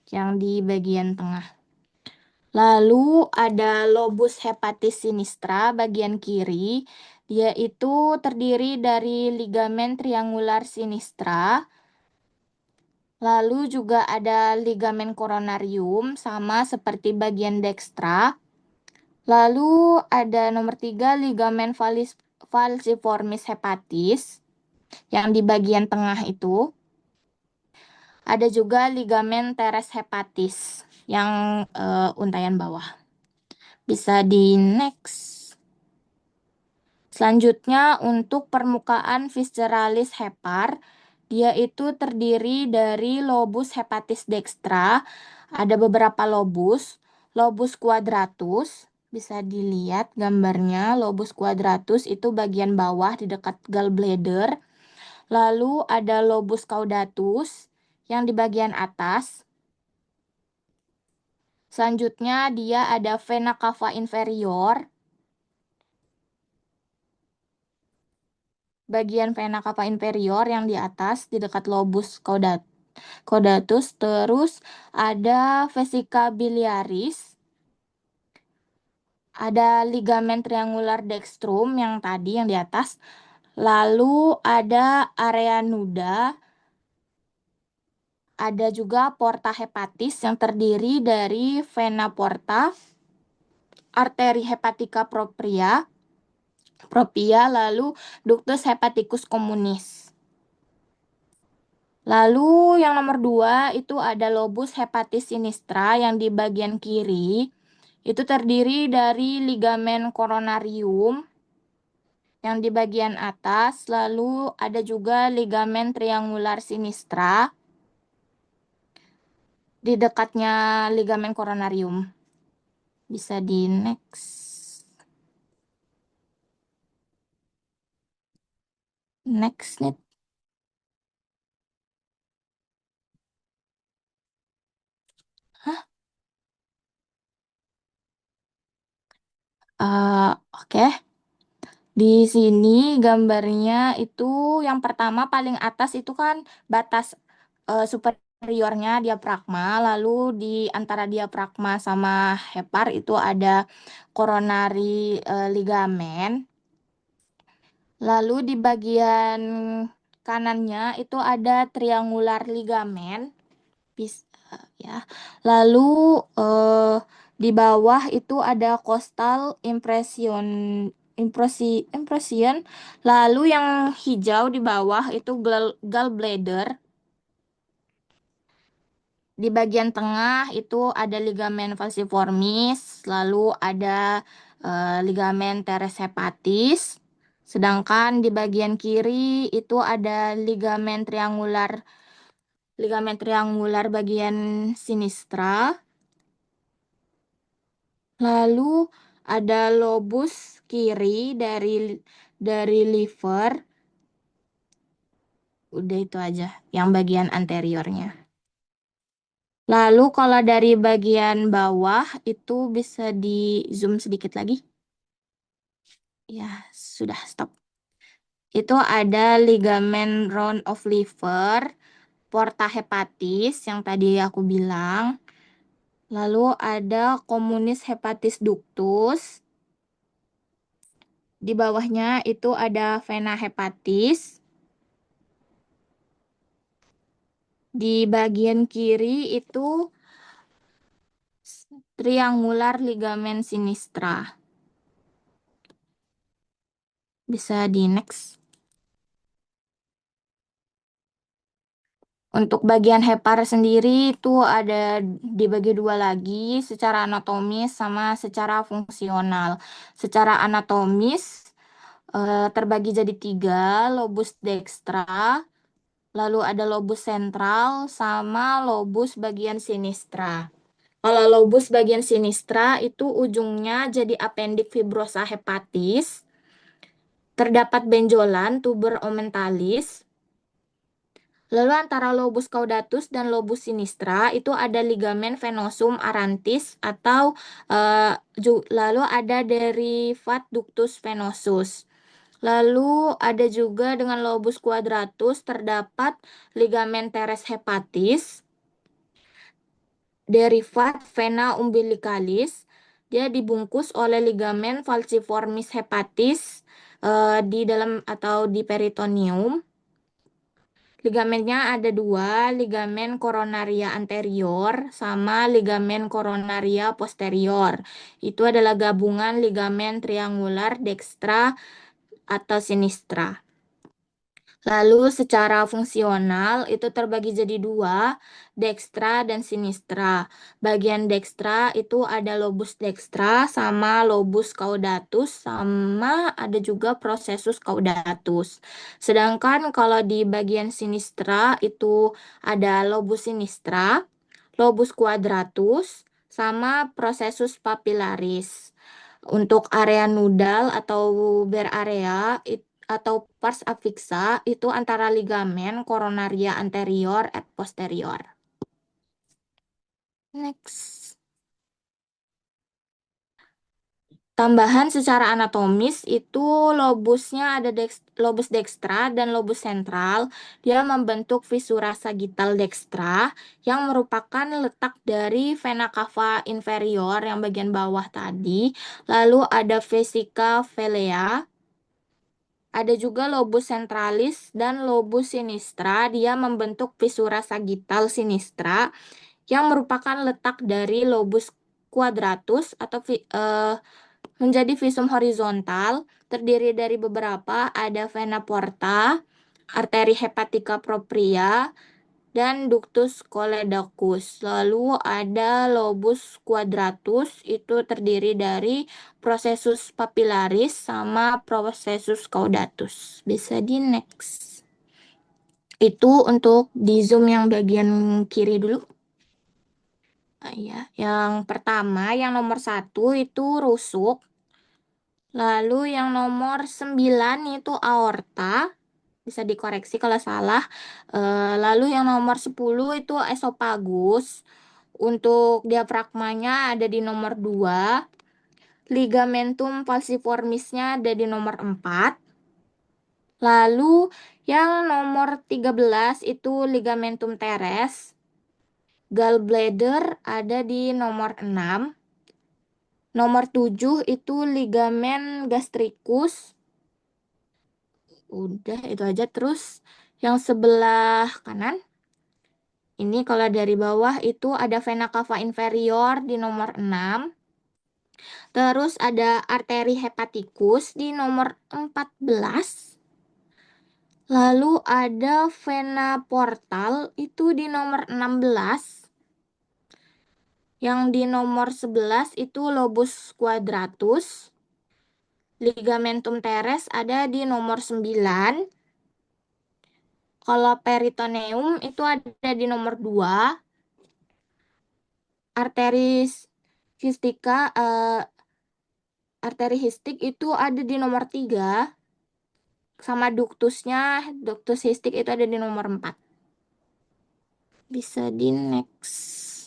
yang di bagian tengah. Lalu ada lobus hepatis sinistra bagian kiri. Dia itu terdiri dari ligamen triangular sinistra. Lalu juga ada ligamen coronarium sama seperti bagian dextra. Lalu ada nomor 3 ligamen falciformis hepatis yang di bagian tengah itu. Ada juga ligamen teres hepatis yang untayan bawah. Bisa di next. Selanjutnya untuk permukaan visceralis hepar, dia itu terdiri dari lobus hepatis dextra, ada beberapa lobus, lobus quadratus, bisa dilihat gambarnya, lobus quadratus itu bagian bawah di dekat gallbladder, lalu ada lobus caudatus yang di bagian atas. Selanjutnya dia ada vena cava inferior. Bagian vena cava inferior yang di atas di dekat lobus caudatus. Terus ada vesica biliaris. Ada ligamen triangular dextrum yang tadi yang di atas. Lalu ada area nuda. Ada juga porta hepatis yang terdiri dari vena porta, arteri hepatica propria, lalu ductus hepaticus communis. Lalu yang nomor 2 itu ada lobus hepatis sinistra yang di bagian kiri. Itu terdiri dari ligamen coronarium yang di bagian atas. Lalu ada juga ligamen triangular sinistra di dekatnya ligamen coronarium. Bisa di next. Next nih. Hah? Oke. Di sini gambarnya itu yang pertama paling atas itu kan batas superiornya diafragma, lalu di antara diafragma sama hepar itu ada coronary ligamen. Lalu di bagian kanannya itu ada triangular ligamen. Ya. Lalu di bawah itu ada costal impression. Lalu yang hijau di bawah itu gallbladder. Di bagian tengah itu ada ligamen falciformis, lalu ada ligamen teres hepatis. Sedangkan di bagian kiri itu ada ligamen triangular bagian sinistra. Lalu ada lobus kiri dari liver. Udah itu aja yang bagian anteriornya. Lalu kalau dari bagian bawah itu bisa di zoom sedikit lagi. Ya, sudah stop. Itu ada ligamen round of liver, porta hepatis yang tadi aku bilang. Lalu ada communis hepatis ductus. Di bawahnya itu ada vena hepatis. Di bagian kiri itu triangular ligamen sinistra. Bisa di next. Untuk bagian hepar sendiri itu ada dibagi dua lagi, secara anatomis sama secara fungsional. Secara anatomis terbagi jadi 3, lobus dextra, lalu ada lobus sentral, sama lobus bagian sinistra. Kalau lobus bagian sinistra itu ujungnya jadi appendik fibrosa hepatis, terdapat benjolan tuber omentalis. Lalu antara lobus caudatus dan lobus sinistra itu ada ligamen venosum arantis atau lalu ada derivat ductus venosus. Lalu ada juga dengan lobus quadratus terdapat ligamen teres hepatis, derivat vena umbilicalis. Dia dibungkus oleh ligamen falciformis hepatis di dalam atau di peritoneum. Ligamennya ada dua, ligamen coronaria anterior sama ligamen coronaria posterior. Itu adalah gabungan ligamen triangular dextra atau sinistra. Lalu secara fungsional itu terbagi jadi dua, dextra dan sinistra. Bagian dextra itu ada lobus dextra sama lobus caudatus sama ada juga processus caudatus. Sedangkan kalau di bagian sinistra itu ada lobus sinistra, lobus quadratus sama processus papillaris. Untuk area nudal atau bare area atau pars afixa itu antara ligamen coronaria anterior et posterior. Next. Tambahan secara anatomis itu lobusnya ada lobus dextra dan lobus sentral. Dia membentuk visura sagittal dextra yang merupakan letak dari vena cava inferior yang bagian bawah tadi. Lalu ada vesica velea. Ada juga lobus centralis dan lobus sinistra. Dia membentuk visura sagittal sinistra yang merupakan letak dari lobus quadratus atau menjadi visum horizontal. Terdiri dari beberapa, ada vena porta, arteri hepatica propria, dan ductus choledocus. Lalu ada lobus quadratus, itu terdiri dari processus papillaris sama processus caudatus. Bisa di next. Itu untuk di zoom yang bagian kiri dulu. Ya, yang pertama, yang nomor 1 itu rusuk. Lalu yang nomor 9 itu aorta. Bisa dikoreksi kalau salah. Lalu yang nomor 10 itu esofagus. Untuk diafragmanya ada di nomor 2. Ligamentum falciformisnya ada di nomor 4. Lalu yang nomor 13 itu ligamentum teres. Gallbladder ada di nomor 6. Nomor 7 itu ligamen gastricus. Udah itu aja. Terus yang sebelah kanan. Ini kalau dari bawah itu ada vena cava inferior di nomor 6. Terus ada arteri hepaticus di nomor 14. Lalu ada vena portal itu di nomor 16. Yang di nomor 11 itu lobus quadratus. Ligamentum teres ada di nomor 9. Kalau peritoneum itu ada di nomor 2. Arteris histika, arteri histik itu ada di nomor 3. Sama ductusnya, ductus histik itu ada di nomor 4. Bisa di next.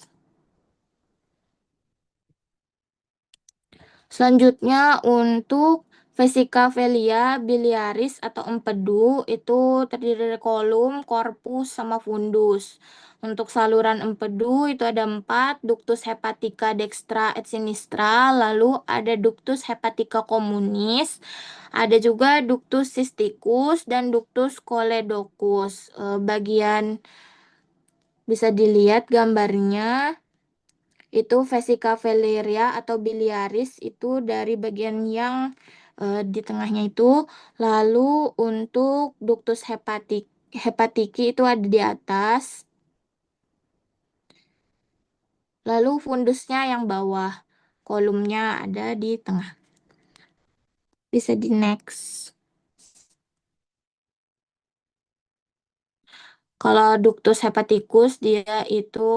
Selanjutnya untuk vesica velia biliaris atau empedu itu terdiri dari kolum, korpus, sama fundus. Untuk saluran empedu itu ada 4, ductus hepatica dextra et sinistra, lalu ada ductus hepatica communis, ada juga ductus cysticus dan ductus choledocus. Bagian bisa dilihat gambarnya. Itu vesica valeria atau biliaris itu dari bagian yang di tengahnya itu. Lalu untuk ductus hepatiki itu ada di atas. Lalu fundusnya yang bawah. Kolumnya ada di tengah. Bisa di next. Kalau ductus hepaticus dia itu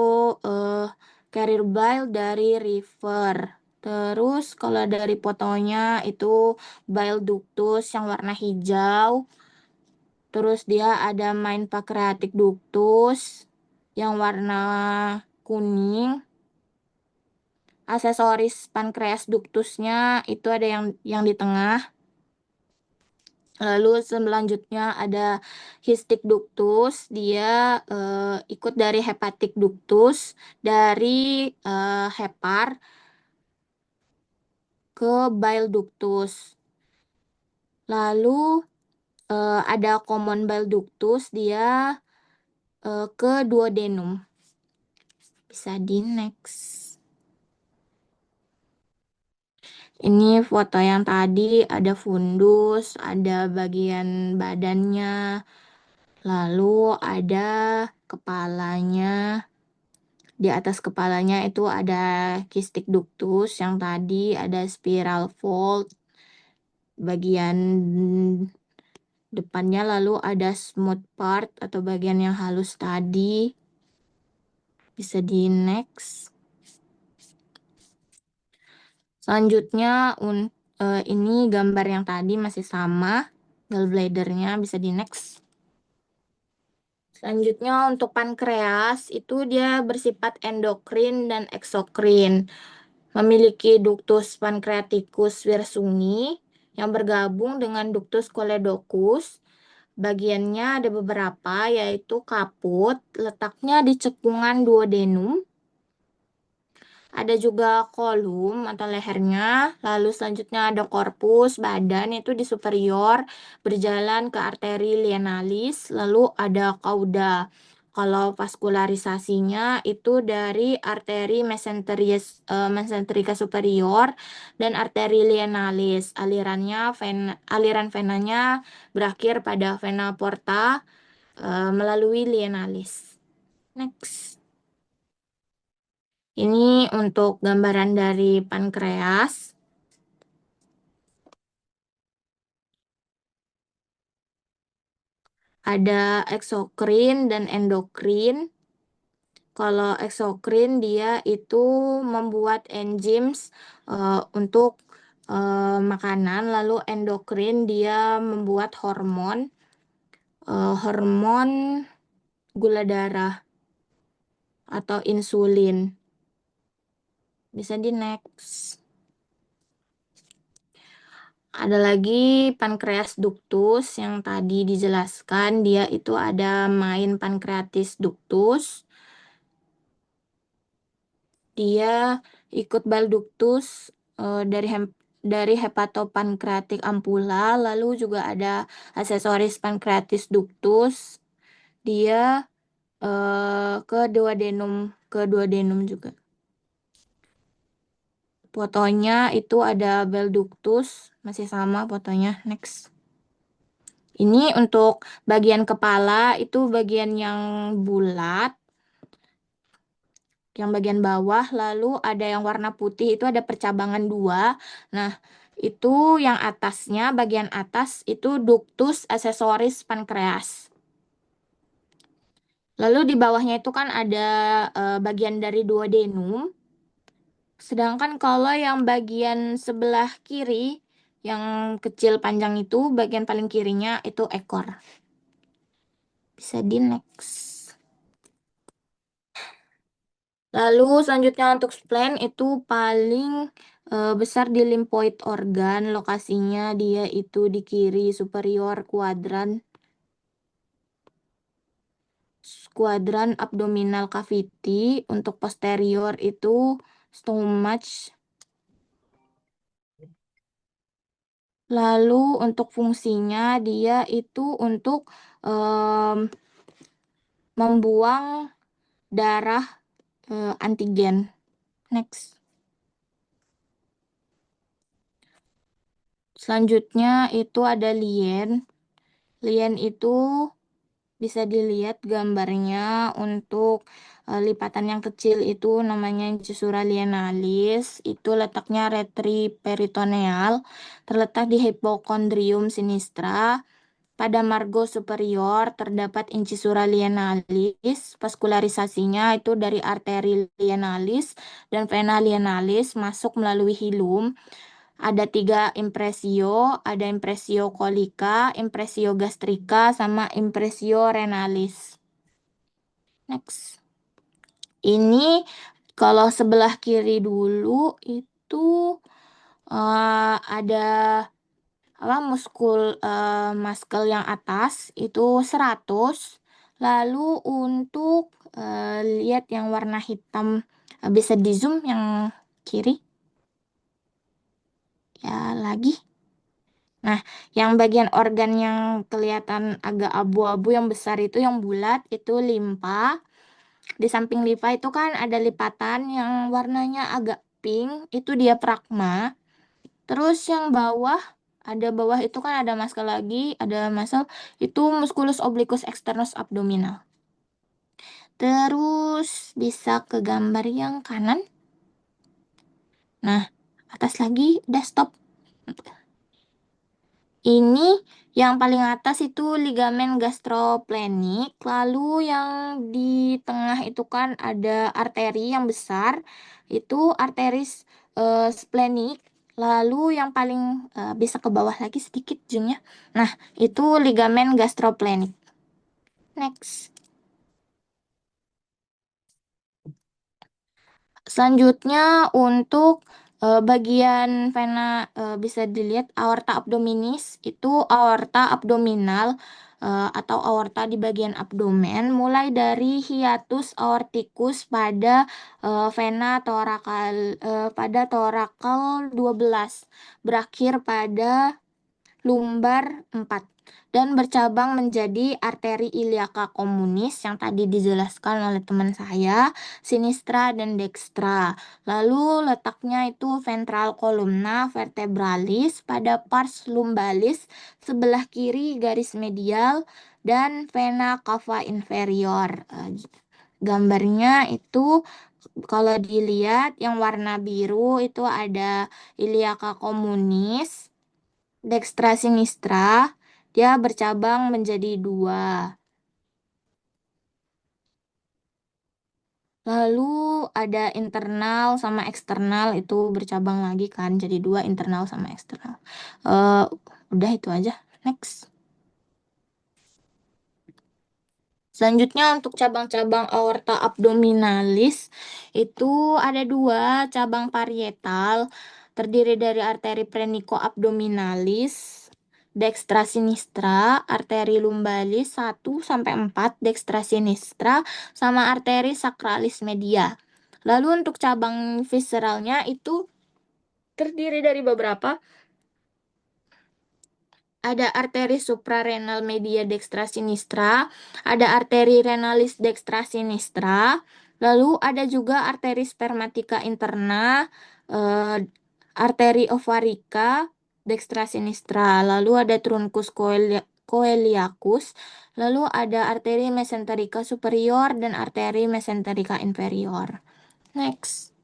carrier bile dari liver. Terus kalau dari fotonya itu bile ductus yang warna hijau. Terus dia ada main pancreatic ductus yang warna kuning. Aksesoris pankreas ductusnya itu ada yang di tengah. Lalu selanjutnya ada cystic ductus, dia ikut dari hepatic ductus, dari hepar ke bile ductus. Lalu ada common bile ductus, dia ke duodenum. Bisa di next. Ini foto yang tadi ada fundus, ada bagian badannya, lalu ada kepalanya. Di atas kepalanya itu ada cystic ductus, yang tadi ada spiral fold, bagian depannya, lalu ada smooth part atau bagian yang halus tadi. Bisa di next. Selanjutnya ini gambar yang tadi masih sama, gallbladdernya, bisa di next. Selanjutnya untuk pankreas itu dia bersifat endokrin dan eksokrin. Memiliki ductus pancreaticus wirsunghi yang bergabung dengan ductus choledochus. Bagiannya ada beberapa, yaitu kaput, letaknya di cekungan duodenum. Ada juga kolum atau lehernya. Lalu selanjutnya ada korpus, badan itu di superior, berjalan ke arteri lienalis. Lalu ada cauda. Kalau vaskularisasinya itu dari arteri mesenterica superior dan arteri lienalis. Aliran venanya berakhir pada vena porta melalui lienalis. Next. Ini untuk gambaran dari pankreas. Ada eksokrin dan endokrin. Kalau eksokrin dia itu membuat enzymes untuk makanan, lalu endokrin dia membuat hormon gula darah atau insulin. Bisa di next. Ada lagi pankreas ductus yang tadi dijelaskan, dia itu ada main pancreatis ductus. Dia ikut bile ductus dari hepatopancreatic ampulla, lalu juga ada aksesoris pancreatis ductus. Dia ke duodenum juga. Fotonya itu ada bile ductus, masih sama fotonya. Next. Ini untuk bagian kepala, itu bagian yang bulat, yang bagian bawah, lalu ada yang warna putih, itu ada percabangan 2. Nah, itu yang atasnya, bagian atas, itu ductus aksesoris pankreas. Lalu di bawahnya itu kan ada bagian dari duodenum. Sedangkan kalau yang bagian sebelah kiri, yang kecil panjang itu, bagian paling kirinya itu ekor. Bisa di next. Lalu selanjutnya untuk spleen itu paling besar di lymphoid organ. Lokasinya dia itu di kiri superior kuadran abdominal cavity. Untuk posterior itu stomach. Lalu untuk fungsinya dia itu untuk membuang darah antigen. Next. Selanjutnya itu ada lien. Lien itu bisa dilihat gambarnya untuk lipatan yang kecil itu namanya incisura lienalis. Itu letaknya retroperitoneal, terletak di hipokondrium sinistra. Pada margo superior terdapat incisura lienalis. Vaskularisasinya itu dari arteri lienalis dan vena lienalis masuk melalui hilum. Ada 3 impresio, ada impresio kolika, impresio gastrika, sama impresio renalis. Next. Ini kalau sebelah kiri dulu itu ada muskel yang atas itu 100. Lalu untuk lihat yang warna hitam, bisa di zoom yang kiri ya lagi. Nah, yang bagian organ yang kelihatan agak abu-abu yang besar itu yang bulat itu limpa. Di samping limpa itu kan ada lipatan yang warnanya agak pink, itu diafragma. Terus yang bawah itu kan ada muscle lagi, ada muscle itu musculus obliquus externus abdominal. Terus bisa ke gambar yang kanan. Nah, atas lagi, udah stop. Ini yang paling atas itu ligamen gastrosplenic, lalu yang di tengah itu kan ada arteri yang besar, itu arteris splenic, lalu yang paling bisa ke bawah lagi sedikit zoomnya. Nah, itu ligamen gastrosplenic. Next. Selanjutnya untuk bagian vena, bisa dilihat aorta abdominis itu aorta abdominal atau aorta di bagian abdomen mulai dari hiatus aorticus pada vena pada thoracal 12 berakhir pada lumbar 4 dan bercabang menjadi arteri iliaka komunis yang tadi dijelaskan oleh teman saya, sinistra dan dextra. Lalu letaknya itu ventral columna vertebralis pada pars lumbalis sebelah kiri garis medial dan vena cava inferior. Gambarnya itu kalau dilihat yang warna biru itu ada iliaka komunis, dextra sinistra, dia bercabang menjadi 2. Lalu ada internal sama eksternal itu bercabang lagi kan, jadi 2 internal sama eksternal. Eh, udah itu aja. Next. Selanjutnya untuk cabang-cabang aorta abdominalis itu ada 2 cabang parietal terdiri dari arteri prenico-abdominalis, dextra sinistra, arteri lumbalis 1 sampai 4, dextra sinistra, sama arteri sacralis media. Lalu untuk cabang visceralnya itu terdiri dari beberapa. Ada arteri suprarenal media dextra sinistra, ada arteri renalis dextra sinistra, lalu ada juga arteri spermatica interna, arteri ovarica dextra sinistra, lalu ada truncus coeliacus, lalu ada arteri mesenterica superior dan arteri mesenterica inferior. Next.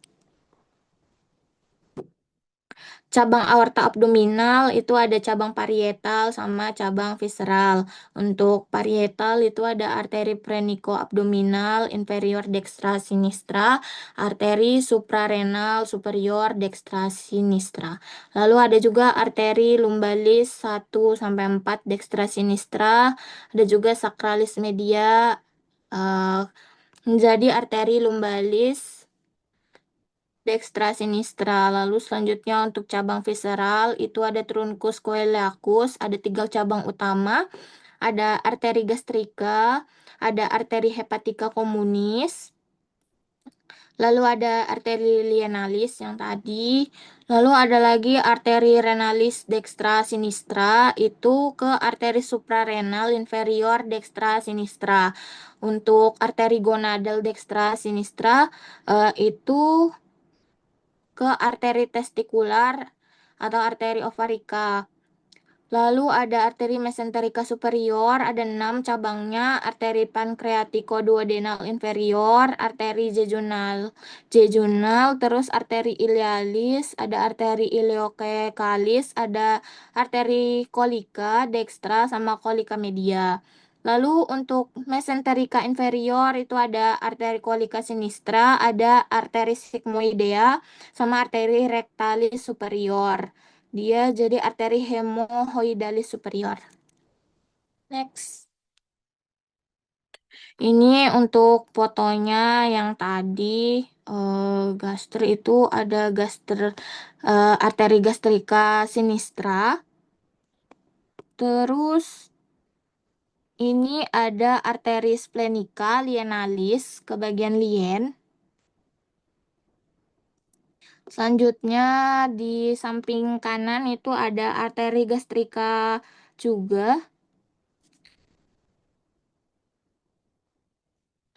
Cabang aorta abdominal itu ada cabang parietal sama cabang visceral. Untuk parietal itu ada arteri prenico-abdominal inferior dextra sinistra, arteri suprarenal superior dextra sinistra. Lalu ada juga arteri lumbalis 1 sampai 4 dextra sinistra, ada juga sacralis media menjadi arteri lumbalis dextra sinistra. Lalu selanjutnya untuk cabang visceral itu ada truncus coeliacus, ada 3 cabang utama, ada arteri gastrika, ada arteri hepatica communis, lalu ada arteri lienalis yang tadi, lalu ada lagi arteri renalis dextra sinistra, itu ke arteri suprarenal inferior dextra sinistra. Untuk arteri gonadal dextra sinistra itu ke arteri testikular atau arteri ovarika. Lalu ada arteri mesenterica superior, ada 6 cabangnya, arteri pancreatico-duodenal inferior, arteri jejunal, terus arteri ilialis, ada arteri ileocecalis, ada arteri collica dextra sama collica media. Lalu untuk mesenterica inferior itu ada arteri collica sinistra, ada arteri sigmoidea, sama arteri rectalis superior. Dia jadi arteri hemohoidalis superior. Next. Ini untuk fotonya yang tadi gastri itu ada arteri gastrika sinistra. Terus ini ada arteri splenica lienalis ke bagian lien. Selanjutnya di samping kanan itu ada arteri gastrika juga.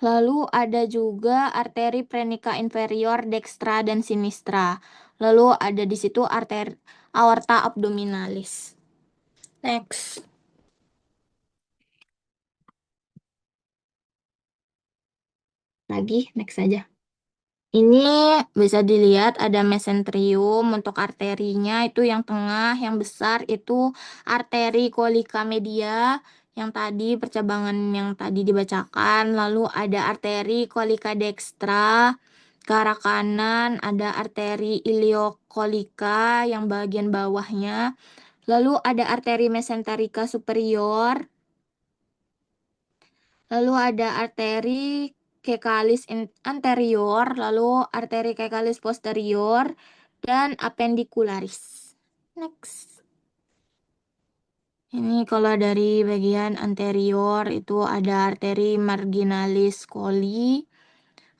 Lalu ada juga arteri prenica inferior dextra dan sinistra. Lalu ada di situ arteri aorta abdominalis. Next. Lagi, next saja. Ini bisa dilihat ada mesenterium untuk arterinya itu yang tengah, yang besar itu arteri kolika media yang tadi percabangan yang tadi dibacakan. Lalu ada arteri kolika dextra ke arah kanan, ada arteri iliokolika yang bagian bawahnya. Lalu ada arteri mesenterica superior. Lalu ada arteri caecalis anterior, lalu arteri caecalis posterior, dan appendicularis. Next. Ini kalau dari bagian anterior itu ada arteri marginalis coli,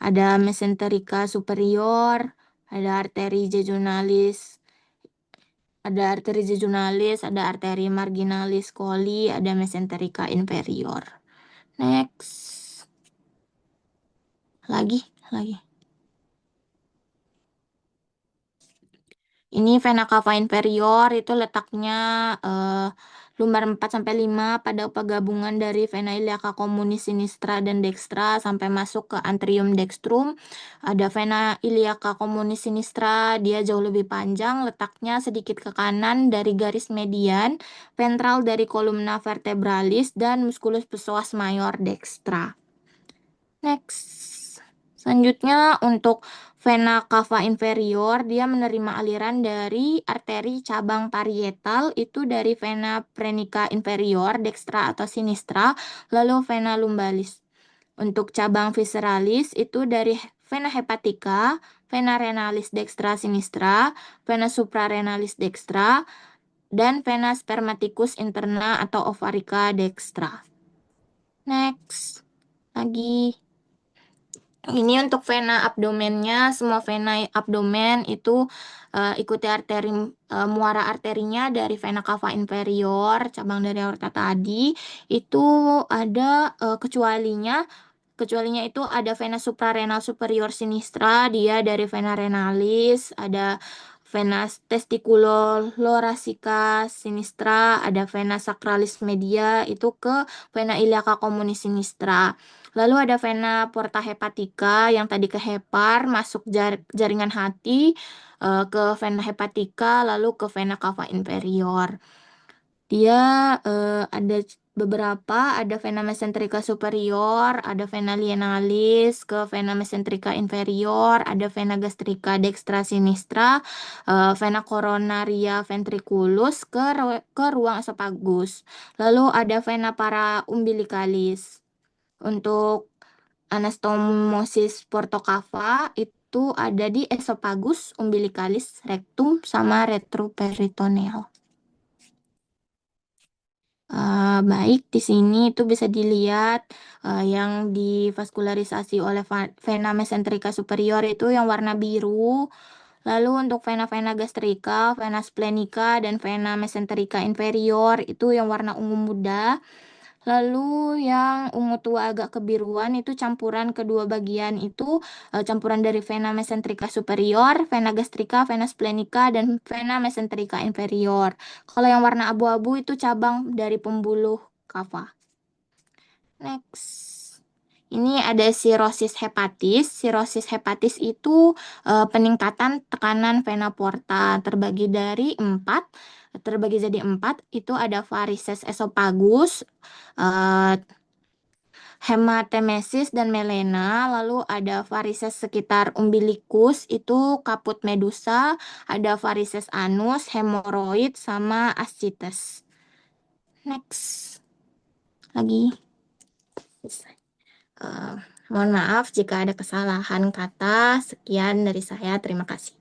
ada mesenterica superior, ada arteri jejunalis, ada arteri marginalis coli, ada mesenterica inferior. Next. Lagi. Ini vena cava inferior itu letaknya lumbar 4-5 pada penggabungan dari vena iliaca communis sinistra dan dextra sampai masuk ke antrium dextrum. Ada vena iliaca communis sinistra, dia jauh lebih panjang, letaknya sedikit ke kanan dari garis median, ventral dari columna vertebralis dan musculus psoas major dextra. Next. Selanjutnya untuk vena cava inferior, dia menerima aliran dari arteri cabang parietal itu dari vena prenica inferior, dextra atau sinistra, lalu vena lumbalis. Untuk cabang visceralis itu dari vena hepatica, vena renalis dextra sinistra, vena suprarenalis dextra, dan vena spermaticus interna atau ovarica dextra. Next. Lagi. Ini untuk vena abdomennya, semua vena abdomen itu ikuti arteri muara arterinya dari vena cava inferior, cabang dari aorta tadi, itu ada kecualinya itu ada vena suprarenal superior sinistra, dia dari vena renalis, ada vena testiculolorasica sinistra, ada vena sacralis media itu ke vena iliaca communis sinistra. Lalu ada vena porta hepatica yang tadi ke hepar, masuk jaringan hati ke vena hepatica, lalu ke vena cava inferior. Dia ada beberapa, ada vena mesenterica superior, ada vena lienalis ke vena mesenterica inferior, ada vena gastrica dextra sinistra, vena coronaria ventriculus ke ruang esofagus. Lalu ada vena para umbilicalis. Untuk anastomosis portocava itu ada di esophagus, umbilicalis, rectum, sama retroperitoneal. Baik, di sini itu bisa dilihat yang divaskularisasi oleh vena mesenterica superior itu yang warna biru. Lalu untuk vena-vena gastrika, vena splenica, dan vena mesenterica inferior itu yang warna ungu muda. Lalu yang ungu tua agak kebiruan itu campuran kedua bagian itu campuran dari vena mesenterica superior, vena gastrika, vena splenica, dan vena mesenterica inferior. Kalau yang warna abu-abu itu cabang dari pembuluh kava. Next. Ini ada sirosis hepatis. Sirosis hepatis itu peningkatan tekanan vena porta terbagi jadi 4. Itu ada varises esophagus, hematemesis dan melena. Lalu ada varises sekitar umbilikus, itu kaput medusa. Ada varises anus, hemoroid, sama ascites. Next. Lagi. Mohon maaf jika ada kesalahan kata. Sekian dari saya. Terima kasih.